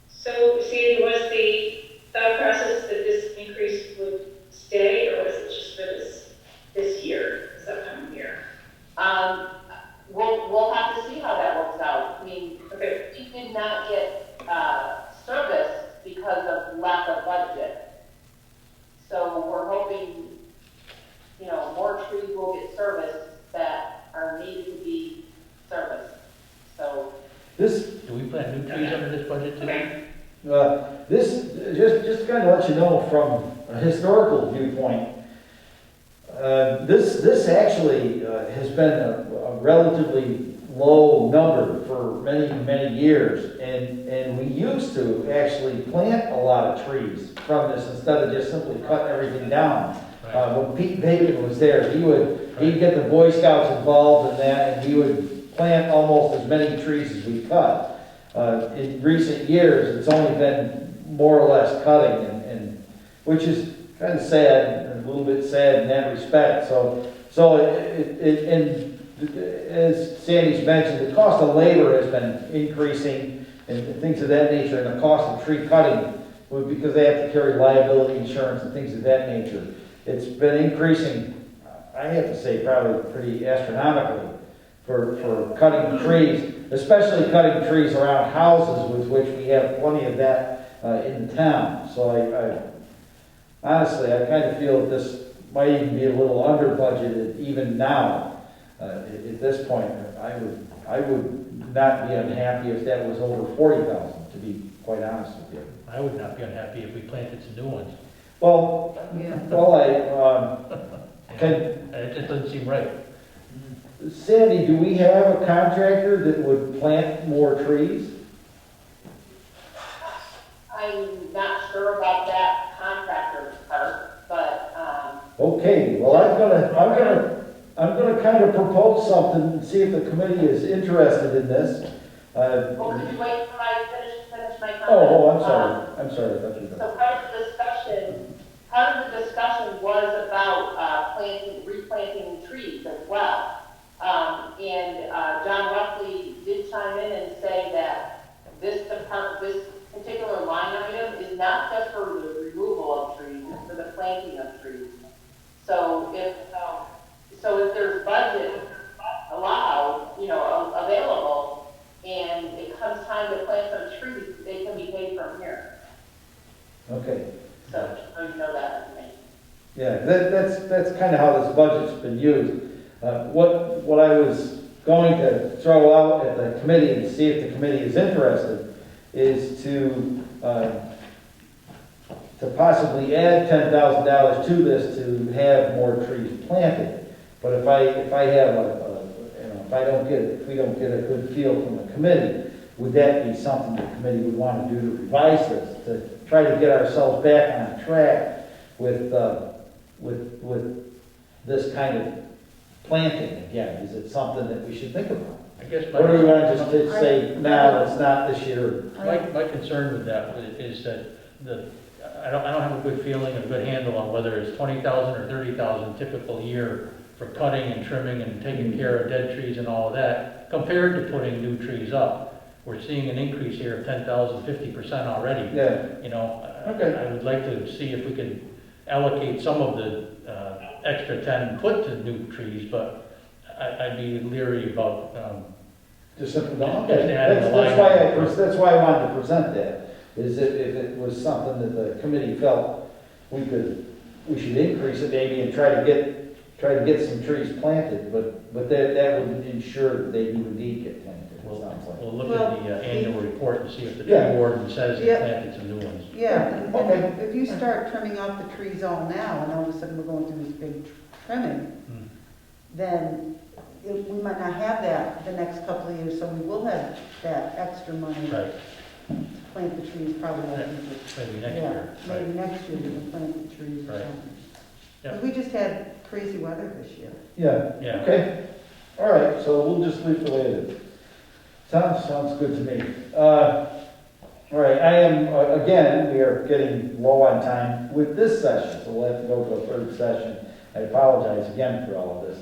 C: So, Sandy, was the thought process that this increase would stay, or was it just for this year, this upcoming year?
B: We'll have to see how that works out. I mean,
C: Okay,
B: we did not get, service because of lack of budget. So we're hoping, more trees will get serviced that are needed to be serviced. So,
E: Do we plant new trees under this budget too?
C: okay.
A: Just to kind of let you know from a historical viewpoint, this actually has been a relatively low number for many, many years. And we used to actually plant a lot of trees from this instead of just simply cutting everything down. When Pete Bacon was there, he'd get the Boy Scouts involved in that, and he would plant almost as many trees as we cut. In recent years, it's only been more or less cutting, and which is kind of sad, and a little bit sad in that respect. And as Sandy's mentioned, the cost of labor has been increasing and things of that nature, and the cost of tree cutting, because they have to carry liability insurance and things of that nature. It's been increasing, I have to say, probably pretty astronomically for cutting trees, especially cutting trees around houses, with which we have plenty of that in town. So I honestly, I kind of feel that this might even be a little under budgeted even now. At this point, I would not be unhappy if that was over 40,000, to be quite honest with you.
E: I would not be unhappy if we planted some new ones.
A: Well,
D: Yeah.
E: It just doesn't seem right.
A: Sandy, do we have a contractor that would plant more trees?
B: I'm not sure about that contractor part, but,
A: Okay, well, I'm gonna kind of propose something and see if the committee is interested in this.
B: well, could you wait till I finish my comment?
A: I'm sorry, I thought you were.
B: So part of the discussion was about replanting trees as well. And John Wesley did chime in and say that this particular line item is not just for the removal of trees, it's for the planting of trees. So if there's budget allowed, available, and it comes time to plant some trees, they can be paid from here.
A: Okay,
B: So you know that information.
A: yeah, that's kind of how this budget's been used. What I was going to throw out at the committee and see if the committee is interested is to possibly add $10,000 to this to have more trees planted. But if we don't get a good feel from the committee, would that be something the committee would want to do to revise this, to try to get ourselves back on track with this kind of planting again? Is it something that we should think about?
E: I guess
A: Or do we want to just say, no, it's not this year?
E: my concern with that is that I don't have a good feeling, a good handle on whether it's 20,000 or 30,000 typical year for cutting and trimming and taking care of dead trees and all of that, compared to putting new trees up. We're seeing an increase here of 10,000, 50% already.
A: Yeah. Okay.
E: I would like to see if we can allocate some of the extra 10 put to new trees, but I'd be leery about,
A: Just simply, no,
E: Just
A: okay.
E: add the
A: That's why I wanted to present that, is that if it was something that the committee felt we should increase it maybe and try to get some trees planted, but that would ensure that they do indeed get planted, it sounds like.
E: we'll look at the annual report and see if the tree
A: Yeah.
E: warden says he
D: Yeah.
E: planted some new ones.
D: Yeah, and
A: Okay.
D: if you start trimming out the trees all now, and all of a sudden we're going through this big trimming, then we might not have that the next couple of years, so we will have that extra money to
E: Right,
D: plant the trees, probably won't be.
E: maybe next
D: Yeah,
E: year.
D: maybe
E: Right.
D: next year we can plant the trees or
E: Right.
D: something.
E: Yeah.
D: 'Cause we just had crazy weather this year.
A: Yeah,
E: Yeah.
A: okay. All right, so we'll just leave it the way it is. Sounds good to me. All right, I am, again, we are getting low on time with this session, so we'll have to go to a third session. I apologize again for all of this.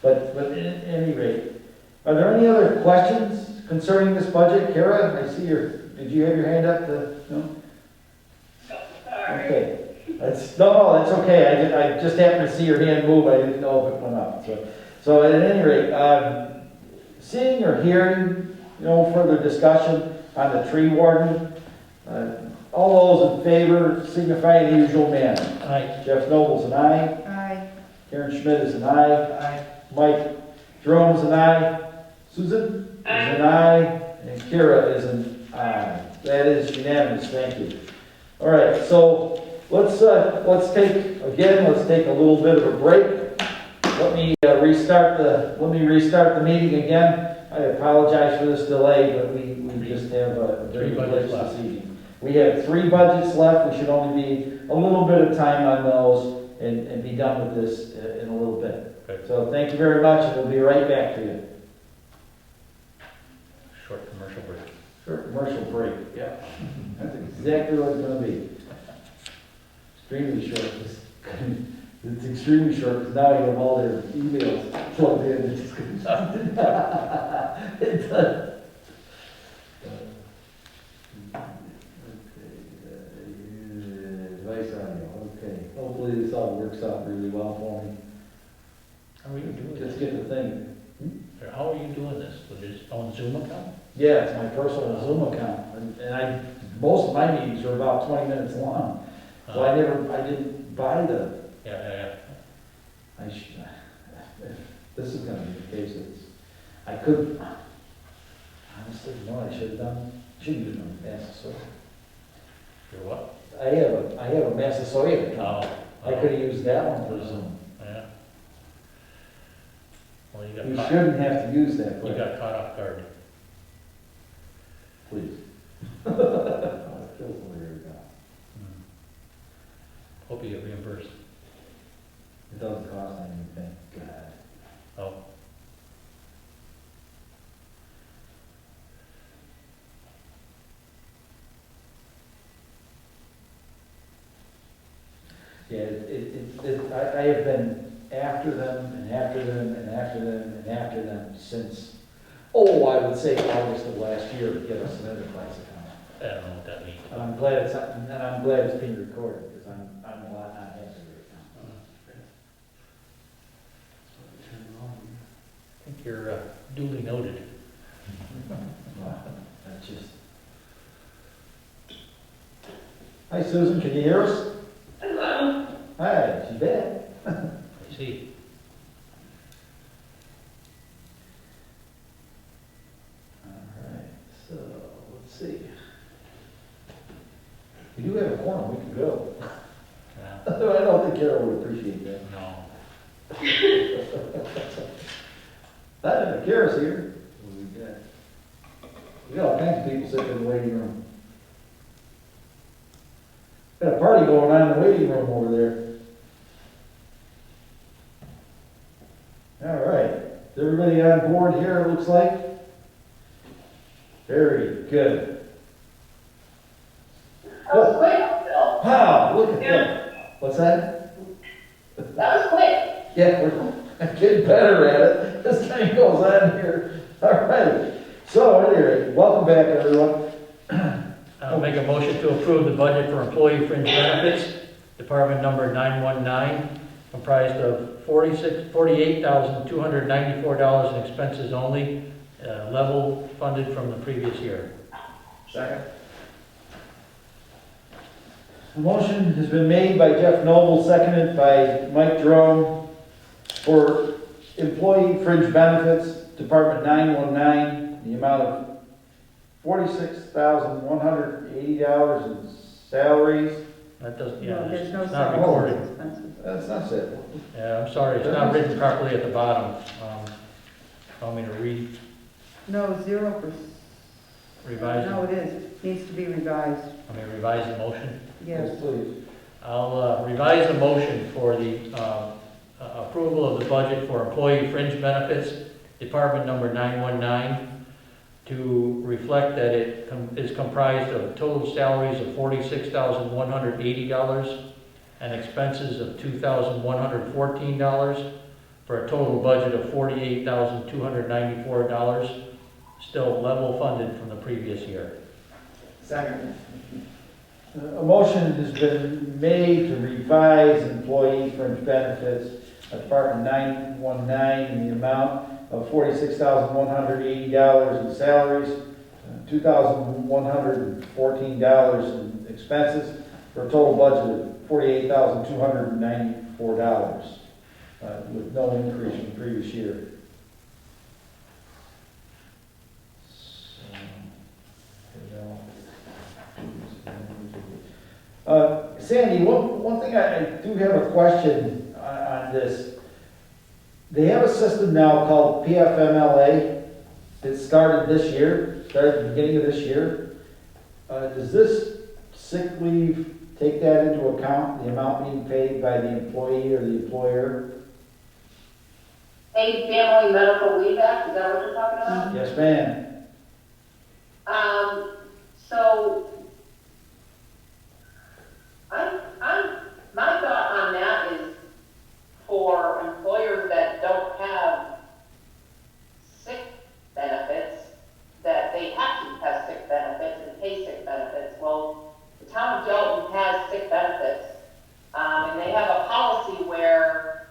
A: But at any rate, are there any other questions concerning this budget? Kara, did you have your hand up no?
C: Sorry.
A: Okay. That's okay. I just happened to see your hand move. I didn't know if it went up. So at any rate, seeing or hearing, further discussion on the tree warden, all those in favor signify in the usual manner.
E: Aye.
A: Jeff Noble's an aye.
D: Aye.
A: Karen Schmidt is an aye.
F: Aye.
A: Mike Jerome's an aye. Susan is an aye. And Kira is an aye. That is unanimous. Thank you. All right. So let's take a little bit of a break. Let me restart the meeting again. I apologize for this delay, but we just have a very
E: Three
A: good
E: budgets
A: list
E: left.
A: this evening. We have 3 budgets left. We should only be a little bit of time on those, and be done with this in a little bit.
E: Okay.
A: So thank you very much, and we'll be right back to you.
E: Short commercial break.
A: Short commercial break, yeah. That's exactly what it's gonna be. Extremely short. It's extremely short, because now you have all their emails plugged in. It's it does. Advice audio, okay. Hopefully this all works out really well for me.
E: How are you doing
A: Just
E: this?
A: get the thing.
E: How are you doing this? With your own Zoom account?
A: Yeah, it's my personal Zoom account, and most of my meetings are about 20 minutes long. So I didn't buy the,
E: Yeah.
A: if this is gonna be the case, I could, honestly, you know what I should have done? Shouldn't have done Massasoit.
E: You're what?
A: I have a Massasoit account.
E: Oh.
A: I could have used that one for Zoom.
E: Yeah. Well, you
A: You
E: got caught,
A: shouldn't have to use that,
E: you
A: but
E: got caught off guard.
A: please. Kill somebody right now.
E: Hope you get reimbursed.
A: It doesn't cost anything, thank God.
E: Oh.
A: Yeah, I have been after them and after them and after them and after them since, I would say August of last year to get us an enterprise account.
E: I don't know what that means.
A: And I'm glad it's being recorded, because I'm a lot not happy right now.
E: I think you're duly noted.
A: Wow, that's just. Hi Susan, can you hear us?
C: Hello.
A: Hi, she's back.
E: I see.
A: Alright, so, let's see. We do have a quorum, we can go.
E: Yeah.
A: I don't think Carol would appreciate that.
E: No.
A: That, Kara's here. We got all kinds of people sitting in the waiting room. Got a party going on in the waiting room over there. All right, is everybody on board here, it looks like? Very good.
B: That was quick, Bill.
A: Wow, look at that. What's that?
B: That was quick.
A: Yeah, we're getting better at it. This thing goes on here. All right. So, anyway, welcome back, everyone.
E: I'll make a motion to approve the budget for employee fringe benefits, department number 919, comprised of $48,294 in expenses only, level funded from the previous year.
F: Second?
A: A motion has been made by Jeff Noble, seconded by Mike Jerome, for employee fringe benefits, Department 919, the amount of $46,180 in salaries.
E: That doesn't,
D: No, there's no
E: it's not
D: salaries
E: recorded.
D: expenses.
A: That's not it.
E: Yeah, I'm sorry, it's not written properly at the bottom. Want me to
D: No, 0%.
E: revise
D: No,
E: it?
D: it is. Needs to be revised.
E: Want me to revise the motion?
D: Yes.
A: Please.
E: I'll revise the motion for the approval of the budget for employee fringe benefits, department number 919, to reflect that it is comprised of total salaries of $46,180 and expenses of $2,114, for a total budget of $48,294, still level funded from the previous year.
F: Second.
A: A motion has been made to revise employee fringe benefits, Department 919, in the amount of $46,180 in salaries, $2,114 in expenses, for a total budget of $48,294, with no increase from the previous year. Sandy, one thing I do have a question on this. They have a system now called PFMLA. It started this year, started at the beginning of this year. Does this sick leave take that into account, the amount being paid by the employee or the employer?
B: Paid Family Medical Leave Act, is that what you're talking about?
A: Yes, ma'am.
B: So, my thought on that is for employers that don't have sick benefits, that they have to have sick benefits and pay sick benefits. Well, the town of Dalton has sick benefits, and they have a policy where,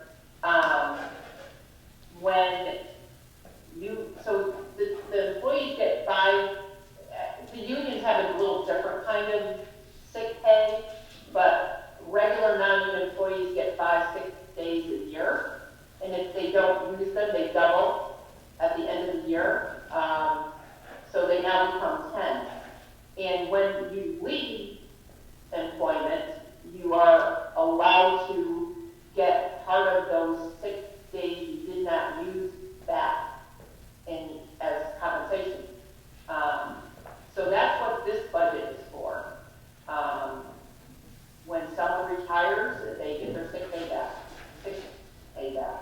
B: so the employees get the unions have a little different kind of sick pay, but regular non-union employees get 5 sick days a year, and if they don't use them, they double at the end of the year, so they now become 10. And when you leave employment, you are allowed to get part of those 6 days you did not use back as compensation. So that's what this budget is for. When someone retires, they get their sick pay back.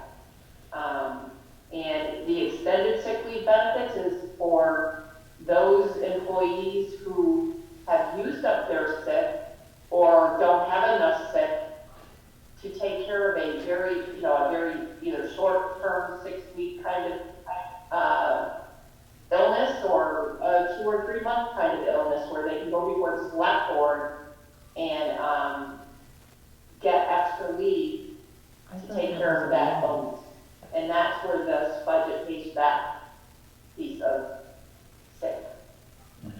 B: And the extended sick leave benefits is for those employees who have used up their sick or don't have enough sick to take care of a very either short-term 6-week kind of illness or a 2 or 3 month kind of illness where they can go before the select board and get extra leave to take care of that illness. And that's where this budget pays that piece of sick.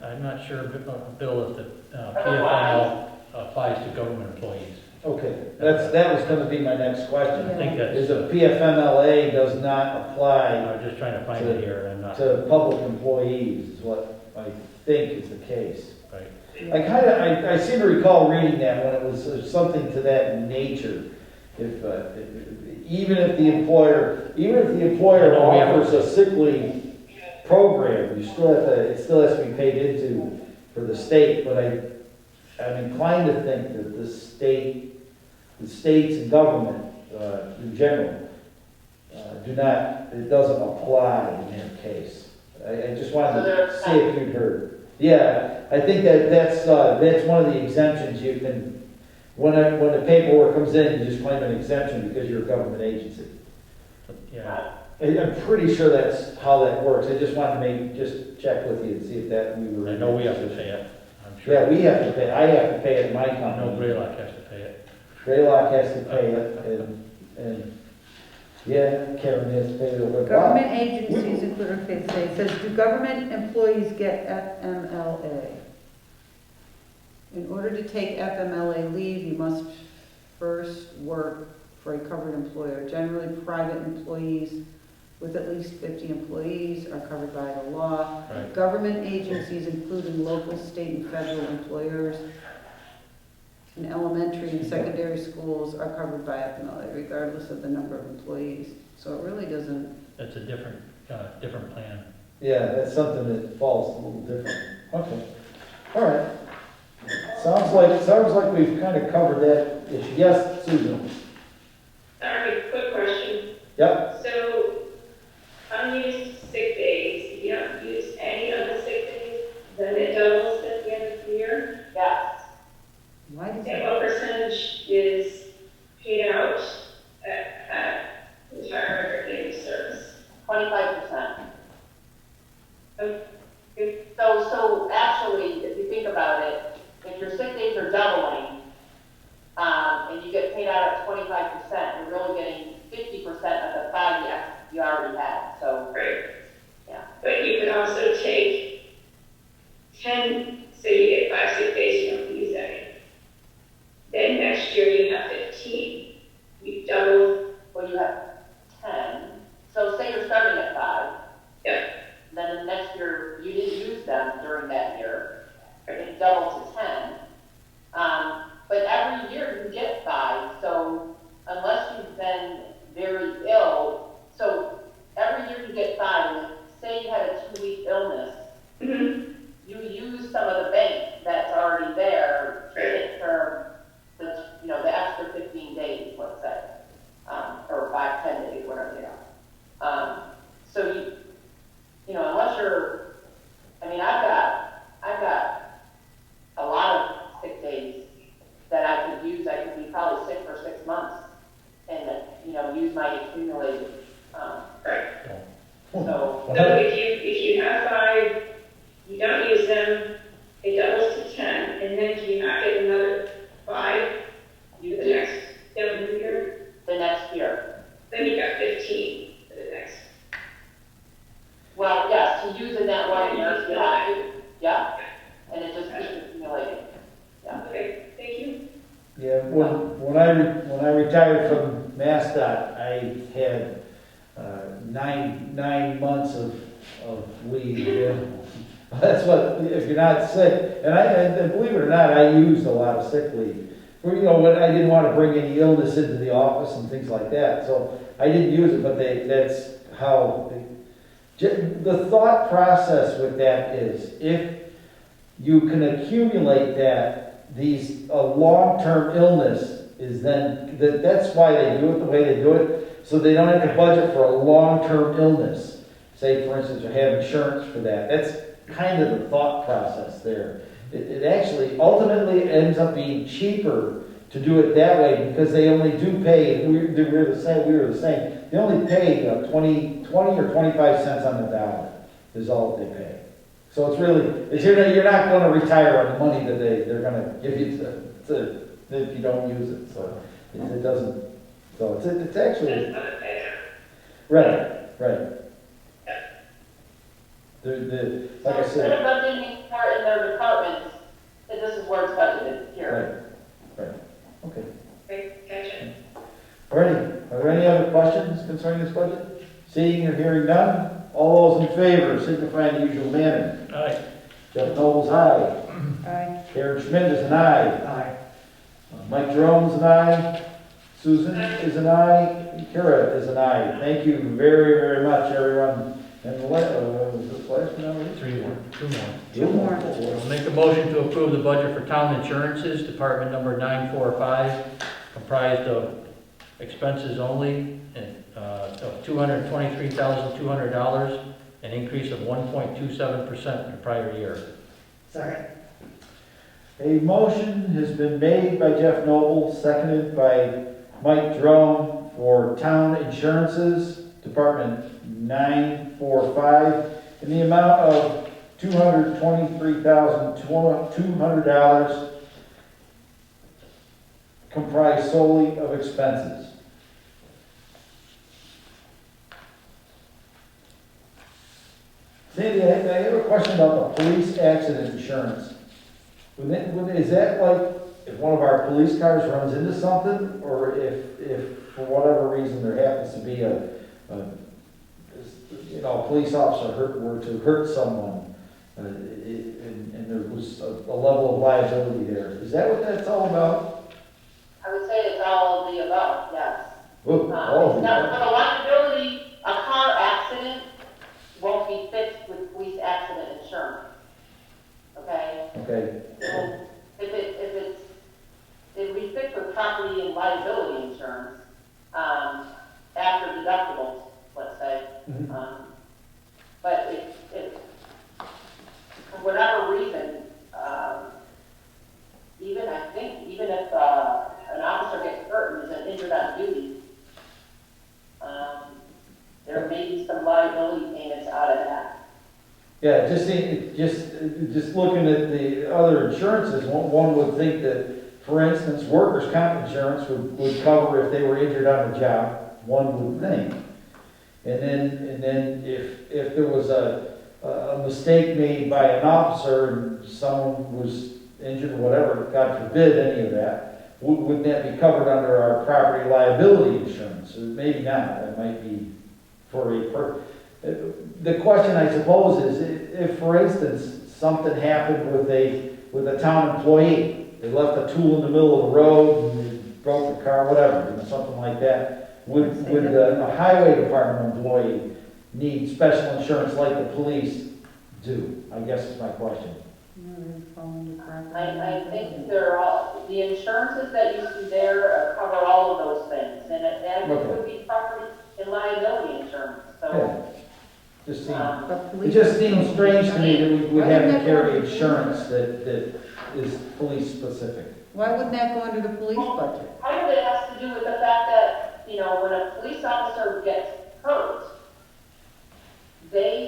E: I'm not sure, Bill, if the PFML applies to government employees.
A: Okay, that was gonna be my next question.
E: I think that's,
A: Is a PFMLA does not apply
E: I was just trying to find it here, and not,
A: to public employees, is what I think is the case.
E: right.
A: I seem to recall reading that when it was something to that nature. If even if the employer offers a sick leave program, you still have to, it still has to be paid into for the state, but I'm inclined to think that the states and government, in general, it doesn't apply in their case. I just wanted to see if you'd heard. Yeah, I think that's one of the exemptions you can, when the paperwork comes in, you just claim an exemption because you're a government agency.
E: Yeah,
A: I'm pretty sure that's how that works. I just wanted to just check with you and see if that we were.
E: I know we have to pay it, I'm sure.
A: Yeah, we have to pay, I have to pay it in my
E: I
A: company.
E: know Graylock has to pay it.
A: Graylock has to pay it, and, yeah, Karen has to pay it over.
D: Government agencies include, okay, so it says, do government employees get FMLA? In order to take FMLA leave, you must first work for a covered employer. Generally, private employees with at least 50 employees are covered by the law.
E: Right.
D: Government agencies, including local, state, and federal employers, and elementary and secondary schools are covered by FMLA, regardless of the number of employees. So it really doesn't.
E: It's a different plan.
A: Yeah, that's something that falls a little different. Okay, all right. Sounds like we've kind of covered that issue. Yes, Susan?
C: Sorry, quick question.
A: Yep.
C: So, unused sick days, if you don't use any of the sick days, then it doubles at the end of the year?
B: Yes.
D: Why does
C: And
D: that?
C: what percentage is paid out at retirement or daily service?
B: 25%.
C: Okay.
B: So actually, if you think about it, if your sick days are doubling, and you get paid out at 25%, you're really getting 50% of the 5 you already had, so,
C: Right.
B: yeah.
C: But you could also take 10, so you get 5 sick days, you don't use any. Then next year you have 15. You double.
B: Well, you have 10, so say you're starting at 5.
C: Yep.
B: Then the next year, you didn't use them during that year, it doubles to 10. But every year you get 5, so unless you've been very ill, so every
C: So if you have 5, you don't use them, it doubles to 10, and then do you not get another 5 for the next year?
B: The next year.
C: Then you got 15 for the next.
B: Well, yes, to use in that 1 year, yeah, and it just keeps accumulating. Yeah.
C: Okay, thank you.
A: Yeah, when I retired from MassDOT, I had 9 months of leave. Yeah. That's what, if you're not sick, and believe it or not, I used a lot of sick leave. When I didn't want to bring any illness into the office and things like that, so I didn't use it, but that's how, the thought process with that is, if you can accumulate a long-term illness is then, that's why they do it the way they do it, so they don't have to budget for a long-term illness. Say, for instance, you have insurance for that. That's kind of the thought process there. It actually ultimately ends up being cheaper to do it that way because they only do pay, we were the same, they only pay 20 or 25 cents on the dollar is all that they pay. So it's really, you're not going to retire on the money that they're going to give you if you don't use it. So it doesn't, so it's actually, right. Like I
B: Instead
A: said.
B: of budgeting for it in their departments, this is where it's budgeted here.
A: Right. Okay.
C: Okay, gotcha.
A: Alrighty, are there any other questions concerning this budget? Seeing or hearing none, all those in favor signify in the usual manner.
E: Aye.
A: Jeff Knowles, aye.
D: Aye.
A: Karen Schmidt is an aye. Mike Jerome is an aye. Susan is an aye. Kara is an aye. Thank you very, very much, everyone. And was this last number?
E: 3 more, 2 more.
D: Two more.
E: I'll make a motion to approve the budget for town insurances, department number 945, comprised of expenses only, of $223,200, an increase of 1.27% in the prior year.
F: Second.
A: A motion has been made by Jeff Noble, seconded by Mike Jerome for town insurances, department 945, in the amount of $223,200, comprised solely of expenses. Sandy, I have a question about the police accident insurance. Is that like if one of our police cars runs into something, or if for whatever reason there happens to be a police officer were to hurt someone, and there was a level of liability there? Is that what that's all about?
B: I would say it's all of the above, yes.
A: Ooh, all of them.
B: Now, for the liability, a car accident won't be fixed with police accident insurance. Okay?
A: Okay.
B: If we fix with property and liability insurance, after deductibles, let's say,
A: Mhm.
B: but if for whatever reason, even if an officer gets hurt and is injured on duty, there may be some liability payments out of that.
A: Yeah, just looking at the other insurances, one would think that, for instance, workers' comp insurance would cover if they were injured on the job, one would think. And then if there was a mistake made by an officer and someone was injured or whatever, God forbid any of that, wouldn't that be covered under our property liability insurance? Maybe not, that might be for the question, I suppose, is if, for instance, something happened with a town employee, they left a tool in the middle of the road and they broke the car, whatever, something like that, would a highway department employee need special insurance like the police do? I guess is my question.
B: I think they're all, the insurances that you see there cover all of those things, and it would be property and liability insurance, so.
A: It just seems strange to me that we would have to carry insurance that is police specific.
D: Why wouldn't that go under the police budget?
B: Part of it has to do with the fact that, when a police officer gets hurt, they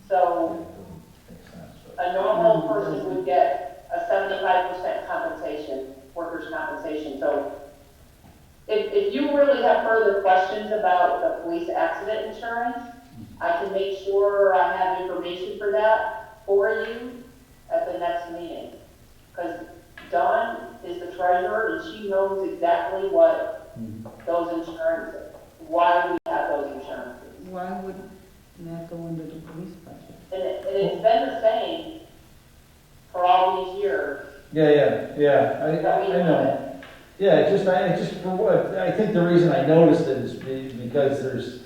B: So a normal person would get a 75% compensation, workers' compensation. So if you really have further questions about the police accident insurance, I can make sure I have information for that for you at the next meeting. Because Dawn is the treasurer and she knows exactly what those insurances, why we have those insurances.
D: Why would that go into the police budget?
B: And it's been the same for all these years.
A: Yeah, I
B: that we have
A: know.
B: it.
A: Yeah, for what, I think the reason I noticed it is because there's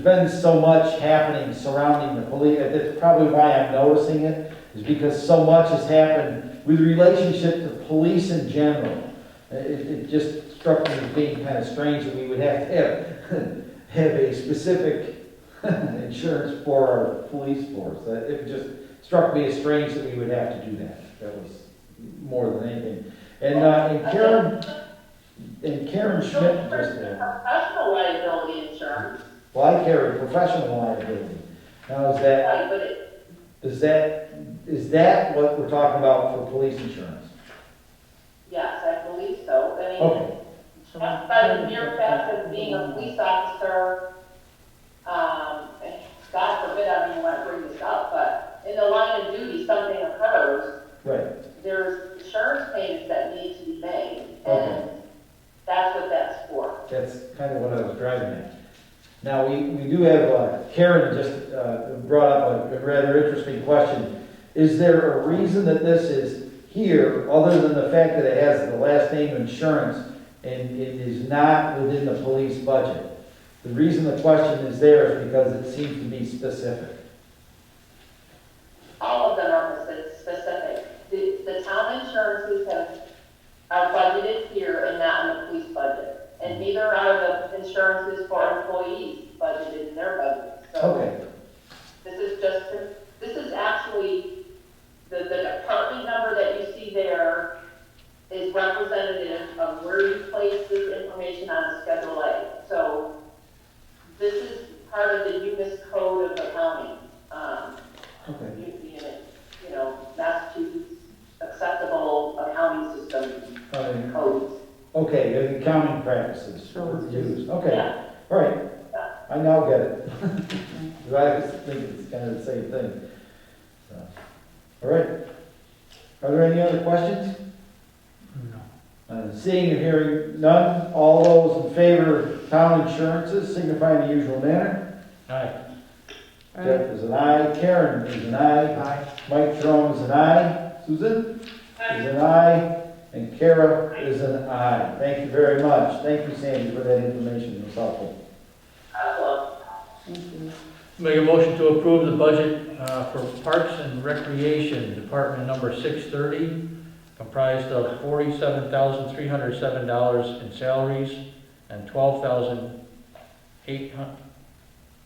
A: been so much happening surrounding the police. That's probably why I'm noticing it, is because so much has happened with relationship to police in general. It just struck me as being kind of strange that we would have to have a specific insurance for our police force. It just struck me as strange that we would have to do that. That was more than anything. And Karen Schmidt just there.
B: Professional liability insurance.
A: Well, I carry professional liability. Now,
B: Right, but it,
A: is that what we're talking about for police insurance?
B: yes, I believe so. I mean,
A: Okay.
B: just by the mere fact of being a police officer, and God forbid I don't even want to bring this up, but in the line of duty, something occurs,
A: Right.
B: there's insurance payments that need to be made,
A: Okay.
B: and that's what that's for.
A: That's kind of what I was driving at. Now, we do have, Karen just brought up a rather interesting question. Is there a reason that this is here, other than the fact that it has the last name insurance, and it is not within the police budget? The reason the question is there is because it seems to be specific.
B: All of them are specific. The town insurances are budgeted here and not in the police budget. And neither are the insurances for employees budgeted in their budget. So
A: Okay,
B: this is actually, the department number that you see there is representative of where you place this information on the Schedule A. So this is part of the UMIS code of accounting.
A: okay.
B: You know, Massachusetts acceptable accounting system codes.
A: Okay, the accounting practices
D: So it's
A: used. Okay,
B: Yeah.
A: all right. I now get it. 'Cause I was thinking it's kind of the same thing. So, all right. Are there any other questions?
E: No.
A: Seeing and hearing none, all those in favor of town insurances signify in the usual manner.
E: Aye.
A: Jeff is an aye, Karen is an aye, Mike Jerome is an aye, Susan is an aye, and Kara is an aye. Thank you very much. Thank you, Sandy, for that information. It was helpful.
D: Thank you.
E: Make a motion to approve the budget for Parks and Recreation, Department number 630, comprised of $47,307 in salaries and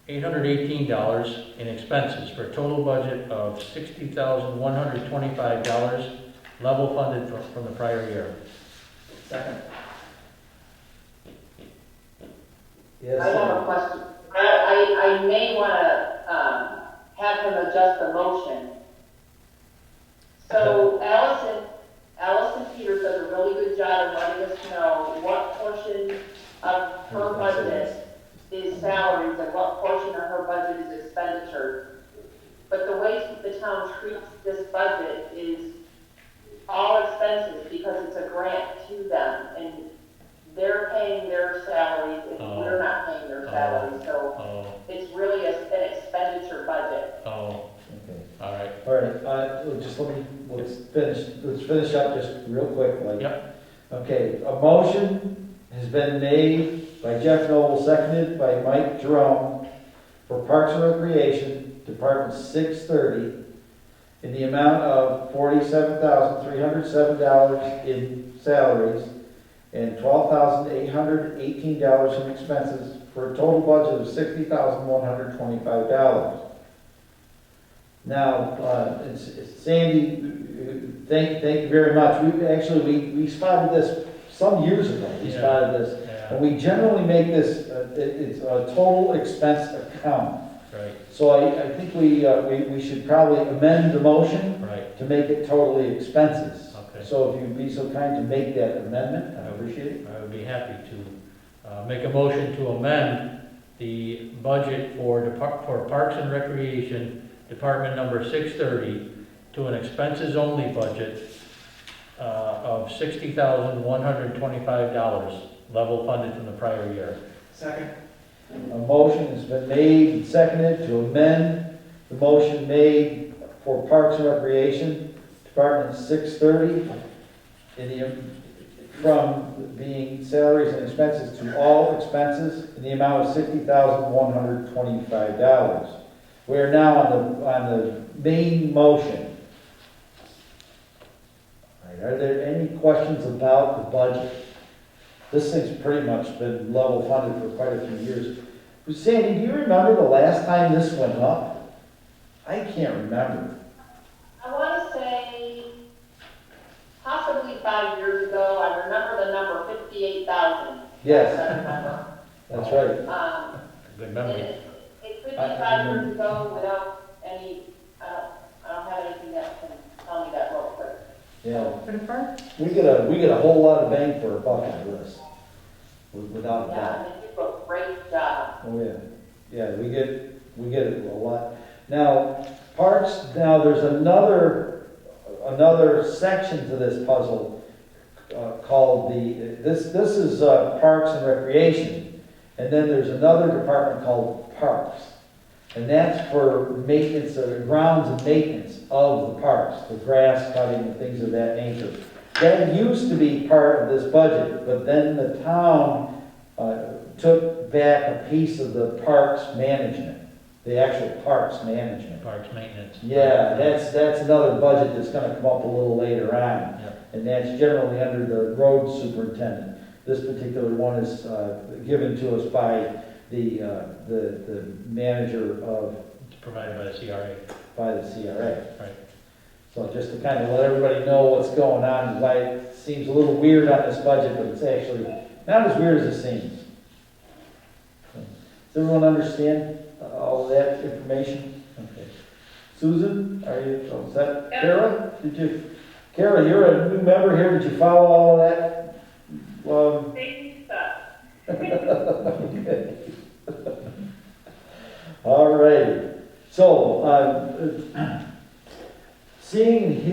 E: $12,818 in expenses, for a total budget of $60,125, level funded from the prior year.
F: Second.
A: Yes.
B: I have a question. I may want to have him adjust the motion. So Allison Peters does a really good job of letting us know what portion of her budget is salaries and what portion of her budget is expenditure. But the way the town treats this budget is all expenses because it's a grant to them, and they're paying their salaries and we're not paying their salaries, so it's really an expenditure budget.
E: Oh,
A: Okay.
E: all right.
A: All right, let's finish up just real quick, like.
E: Yep.
A: Okay, a motion has been made by Jeff Noble, seconded by Mike Jerome, for Parks and Recreation, Department 630, in the amount of $47,307 in salaries and $12,818 in expenses, for a total budget of $60,125. Now, Sandy, thank you very much. We spotted this some years ago. We spotted this,
E: Yeah.
A: and we generally make this it's a total expense account.
E: Right,
A: So I think we should probably amend the motion
E: right,
A: to make it totally expenses.
E: okay.
A: So if you'd be so kind to make that amendment, I appreciate it.
E: I would be happy to make a motion to amend the budget for Parks and Recreation, Department number 630, to an expenses-only budget of $60,125, level funded from the prior year.
F: Second.
A: A motion has been made and seconded to amend the motion made for Parks and Recreation, Department 630, from being salaries and expenses to all expenses in the amount of $60,125. We are now on the main motion. All right, are there any questions about the budget? This thing's pretty much been level funded for quite a few years. Sandy, do you remember the last time this went up? I can't remember.
B: I want to say possibly 5 years ago, I remember the number 58,000.
A: Yes,
B: I remember.
A: that's right.
E: Good
B: And
E: memory.
B: it could be 5 years ago without any, I don't have anything that can tell me that real quick.
A: Yeah,
D: For the park?
A: we get a whole lot of bang for a buck out of this, without a
B: Yeah,
A: doubt.
B: and they do a great job.
A: Oh, yeah. Yeah, we get it a lot. Now, parks, there's another section to this puzzle called this is Parks and Recreation. And then there's another department called Parks. And that's for maintenance, grounds and maintenance of the parks, the grass cutting and things of that nature. That used to be part of this budget, but then the town took back a piece of the parks management, the actual parks management.
E: Parks maintenance.
A: Yeah, that's another budget that's gonna come up a little later on.
E: Yep.
A: And that's generally under the road superintendent. This particular one is given to us by the manager of,
E: It's provided by the CRA.
A: by the CRA.
E: Right.
A: So just to kind of let everybody know what's going on, why it seems a little weird on this budget, but it's actually not as weird as it seems. Does everyone understand all of that information? Okay. Susan, are you, oh, is that Kara? Kara, you're a new member here, did you follow all of that?
B: Big stuff.
A: Okay. All right. So, seeing and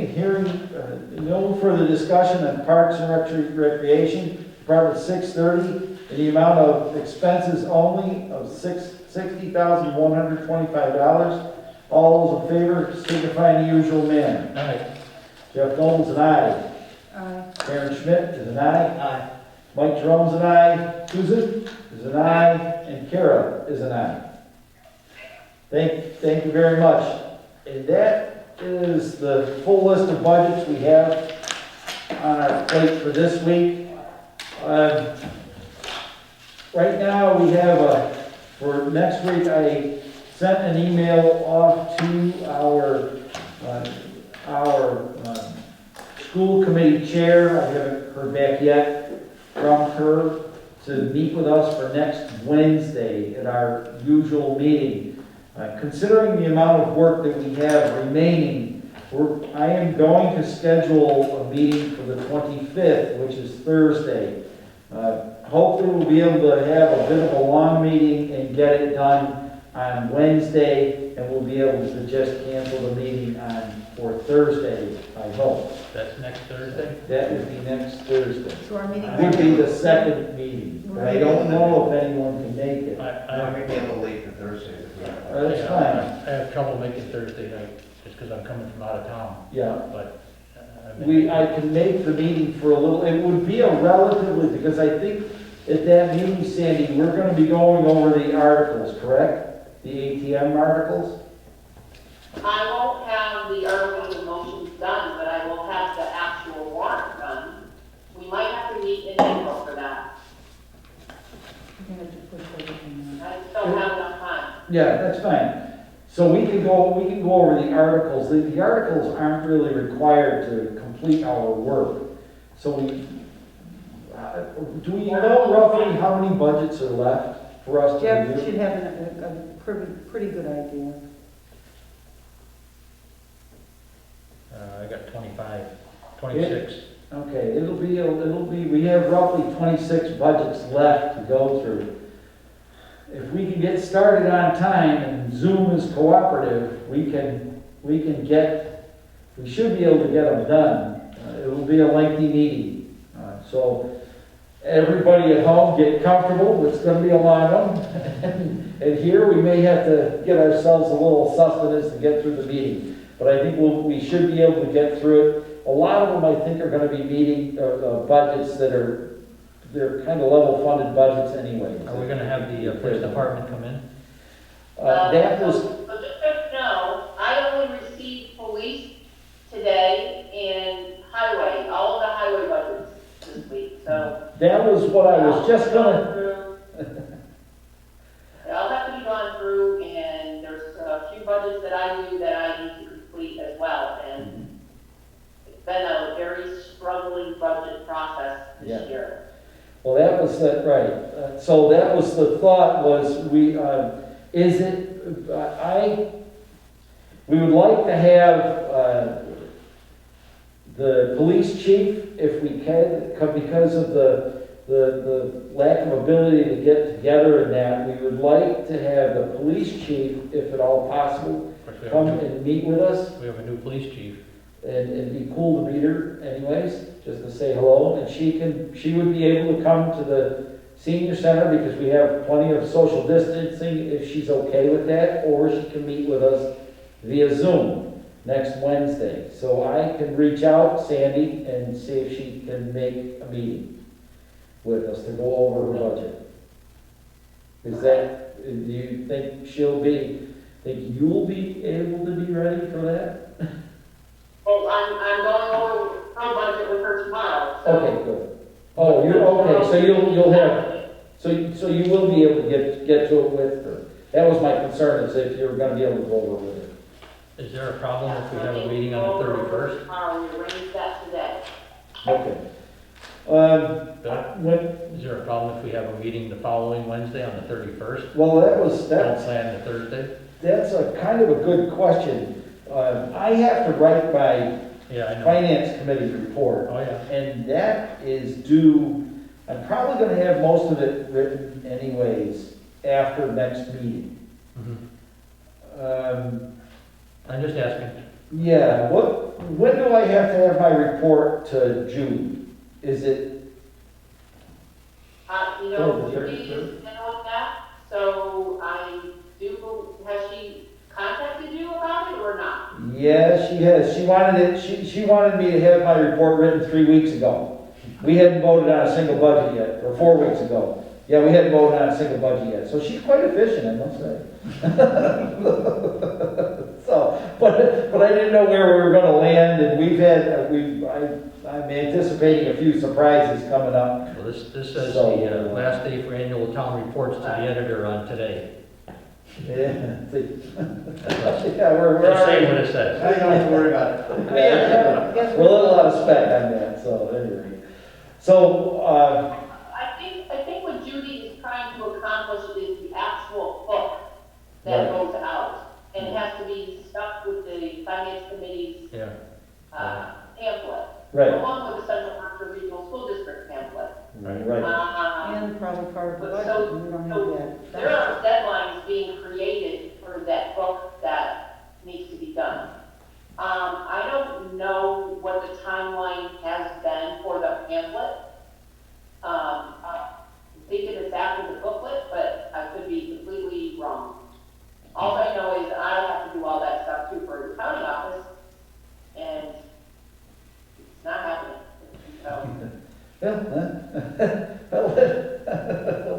A: hearing, no further discussion on Parks and Recreation, Department 630, in the amount of expenses only of $60,125. All those in favor signify in the usual manner.
E: Aye.
A: Jeff Gold's an aye. Karen Schmidt is an aye.
E: Aye.
A: Mike Jerome's an aye. Susan is an aye. And Kara is an aye. Thank you very much. And that is the full list of budgets we have on our plate for this week. Right now, we have, for next week, I sent an email off to our school committee chair. I haven't heard back yet from her to meet with us for next Wednesday at our usual meeting. Considering the amount of work that we have remaining, I am going to schedule a meeting for the 25th, which is Thursday. Hopefully we'll be able to have a bit of a long meeting and get it done on Wednesday, and we'll be able to just cancel the meeting for Thursday, I hope.
E: That's next Thursday?
A: That would be next Thursday.
D: So our meeting.
A: Would be the second meeting, but I don't know if anyone can make it.
F: I'm gonna be a little late for Thursdays if we have.
A: That's
E: I
A: fine,
E: have trouble making Thursday night, just because I'm coming from out of town,
A: yeah.
E: but.
A: I can make the meeting for a little, it would be a relatively, because I think at that meeting, Sandy, we're gonna be going over the articles, correct? The ATM articles?
B: I won't have the articles and motions done, but I will have the actual warrant done. We might have to meet in April for that. I just don't have enough time.
A: Yeah, that's fine. So we can go over the articles. The articles aren't really required to complete our work. So do we know roughly how many budgets are left? for us to
D: Jeff
A: review?
D: should have a pretty good idea.
E: I got 25, 26.
A: Okay, we have roughly 26 budgets left to go through. If we can get started on time and Zoom is cooperative, we should be able to get them done. It will be a lengthy meeting. So everybody at home, get comfortable, it's gonna be a long one. And here, we may have to get ourselves a little sustenance to get through the meeting. But I think we should be able to get through it. A lot of them, I think, are gonna be meeting, budgets they're kind of level funded budgets anyway.
E: Are we gonna have the police department come in?
A: That was,
B: So just so you know, I only received police today and highway, all of the highway budgets this week, so.
A: that was what I was just gonna,
B: They all have to be gone through, and there's a few budgets that I do that I need to complete as well, and it's been a very struggling budget process
A: Yeah.
B: this year.
A: well, that was, right. So that was the thought was, we would like to have, the police chief, if we can, because of the lack of ability to get together in that, we would like to have the police chief, if at all possible,
E: Of course,
A: come and meet with us,
E: we have a new police chief.
A: and it'd be cool to meet her anyways, just to say hello, and she would be able to come to the senior center, because we have plenty of social distancing, if she's okay with that, or she can meet with us via Zoom next Wednesday. So I can reach out, Sandy, and see if she can make a meeting with us to go over her budget. Is that, do you think think you'll be able to be ready for that?
B: Well, I'm going over her budget with her tomorrow, so.
A: Okay, good. Oh, you're, okay, so you'll have, so you will be able to get to it with her. That was my concern, is if you're gonna be able to go over with her.
E: Is there a problem if we have a meeting on the 31st?
B: Tomorrow, we arranged that today.
A: Okay. When,
E: Is there a problem if we have a meeting the following Wednesday on the 31st?
A: well,
E: Don't
A: that's
E: plan the Thursday?
A: That's a kind of a good question. I have to write my
E: Yeah, I know.
A: finance committee report,
E: Oh, yeah.
A: and that is due, I'm probably gonna have most of it written anyways after next meeting.
E: Mhm. I'm just asking.
A: Yeah, when do I have to have my report to Jude? Is it,
B: You
A: Oh,
B: know,
A: the
B: Judy
A: 33rd?
B: is in on that, so has she contacted you about it or not?
A: yeah, she has, she wanted me to have my report written 3 weeks ago. We hadn't voted on a single budget yet, or 4 weeks ago. Yeah, we hadn't voted on a single budget yet, so she's quite efficient, I must say. So, but I didn't know where we were gonna land, and I'm anticipating a few surprises coming up.
E: Well, this says
A: So,
E: the last day for annual town reports to the editor on today.
A: Yeah,
E: That's us.
A: yeah, we're
E: Just saying
A: already,
E: what it says.
F: Now you don't have to worry about it.
A: we're a little out of spec on that, so anyway. So,
B: I think what Judy is trying to accomplish is the actual book that
A: Right.
B: goes out. And it has to be stuck with the finance committee's,
E: Yeah.
B: pamphlet.
A: right,
B: Along with the Central Oxford Regional School District pamphlet.
A: right,
D: And probably part of the
B: But
D: budget, and we don't have that.
B: There are deadlines being created for that book that needs to be done. I don't know what the timeline has been for the pamphlet. I'm thinking it's after the booklet, but I could be completely wrong. All I know is I have to do all that stuff too for the county office, and it's not happening. So,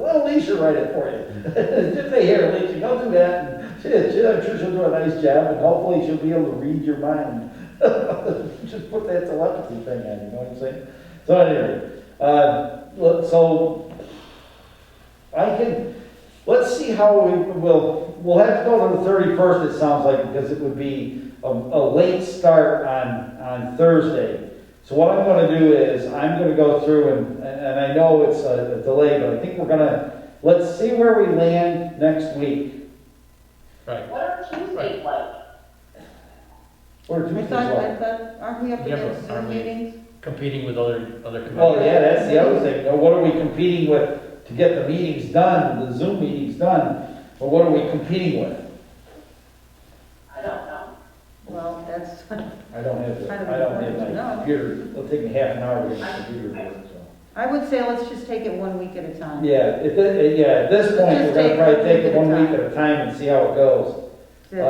A: Well, Alicia write it for you. Just say, here, Alicia, go do that. And I'm sure she'll do a nice job, and hopefully she'll be able to read your mind. Just put that telepathy thing on, you know what I'm saying? So anyway, so let's see how we'll have to go to the 31st, it sounds like, because it would be a late start on Thursday. So what I'm going to do is I'm going to go through and I know it's a delay, but I think we're going to let's see where we land next week.
E: Right.
B: What are Tuesdays like?
A: Or
D: I
A: Tuesday's
D: thought,
A: what?
D: aren't we up
E: Yeah,
D: against
E: but aren't
D: Zoom
E: we-
D: meetings?
E: Competing with other committees.
A: Well, yeah, that's the other thing. Now, what are we competing with to get the meetings done, the Zoom meetings done? But what are we competing with?
B: I don't know.
D: Well, that's,
A: I don't have,
D: Kind of
A: I don't have
D: important to
A: my
D: know.
A: computer. It'll take me half an hour to get my computer to work, so.
D: I would say let's just take it 1 week at a time.
A: Yeah, at this
D: Let's
A: point,
D: just
A: we're gonna
D: take
A: probably
D: one
A: take
D: week
A: it
D: at a
A: 1 week
D: time.
A: at a time and see how it goes.
D: Yeah.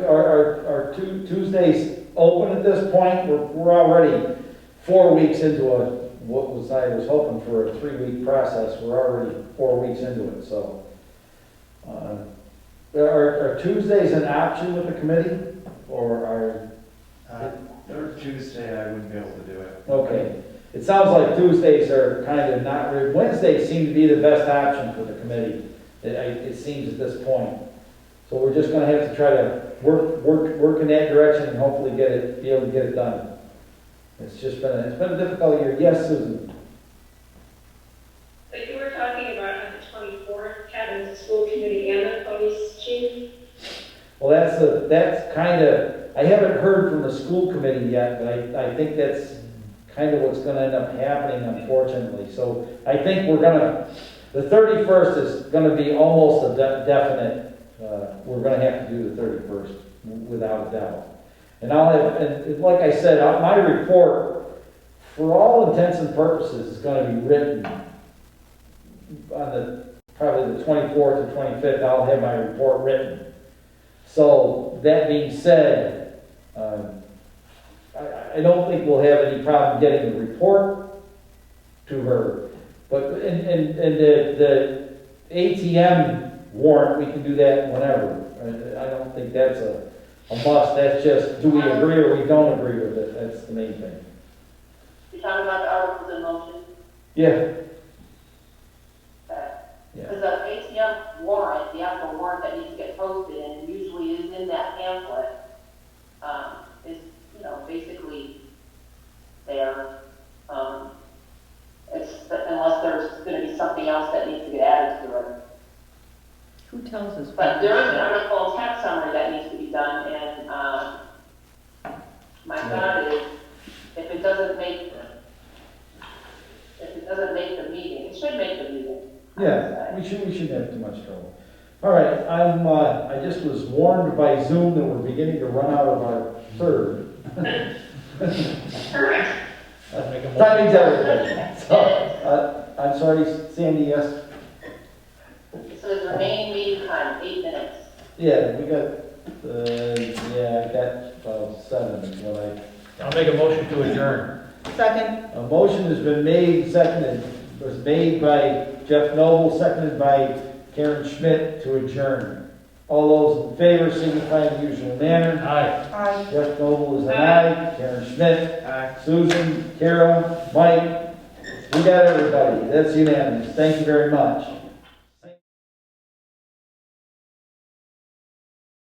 A: Our Tuesdays open at this point, we're already 4 weeks into I was hoping for a 3-week process, we're already 4 weeks into it, so. Are Tuesdays an option with the committee, or
F: Third Tuesday, I wouldn't be able to do it.
A: okay. It sounds like Tuesdays are kind of not, Wednesdays seem to be the best option for the committee, it seems at this point. So we're just gonna have to try to work in that direction and hopefully be able to get it done. It's been a difficult year. Yes, Susan?
C: But you were talking about on the 24th, having the school committee and the police chief.
A: Well, that's kind of, I haven't heard from the school committee yet, but I think that's kind of what's gonna end up happening, unfortunately. So I think the 31st is gonna be almost a definite, we're gonna have to do the 31st, without a doubt. And and like I said, my report, for all intents and purposes, is gonna be written on probably the 24th or 25th, I'll have my report written. So, that being said, I don't think we'll have any problem getting the report to her. But, and the ATM warrant, we can do that whenever. I don't think that's a must, that's just, do we agree or we don't agree with it, that's the main thing.
B: You're talking about the articles in motion?
A: Yeah, yeah.
B: Because the ATM warrant, the actual warrant that needs to get posted and usually is in that pamphlet, is, basically there. Unless there's gonna be something else that needs to get added to it.
D: Who tells us?
B: But there is an article tax summary that needs to be done, and, my thought is, if it doesn't make the meeting, it should make the meeting.
A: Yeah, we shouldn't have too much trouble. All right, I just was warned by Zoom that we're beginning to run out of our third.
C: Correct.
E: I'd make a motion.
A: Timing's everything. So, I'm sorry, Sandy, yes?
B: So the remaining meeting time, 8 minutes.
A: Yeah, we got, I got 7 is what
E: I'll make a motion to adjourn.
D: Second,
A: a motion has been made, seconded, was made by Jeff Noble, seconded by Karen Schmidt to adjourn. All those in favor signify in the usual manner.
E: Aye.
D: aye.
A: Jeff Noble is an aye, Karen Schmidt, Susan, Kara, Mike, we got everybody, that's unanimous, thank you very much.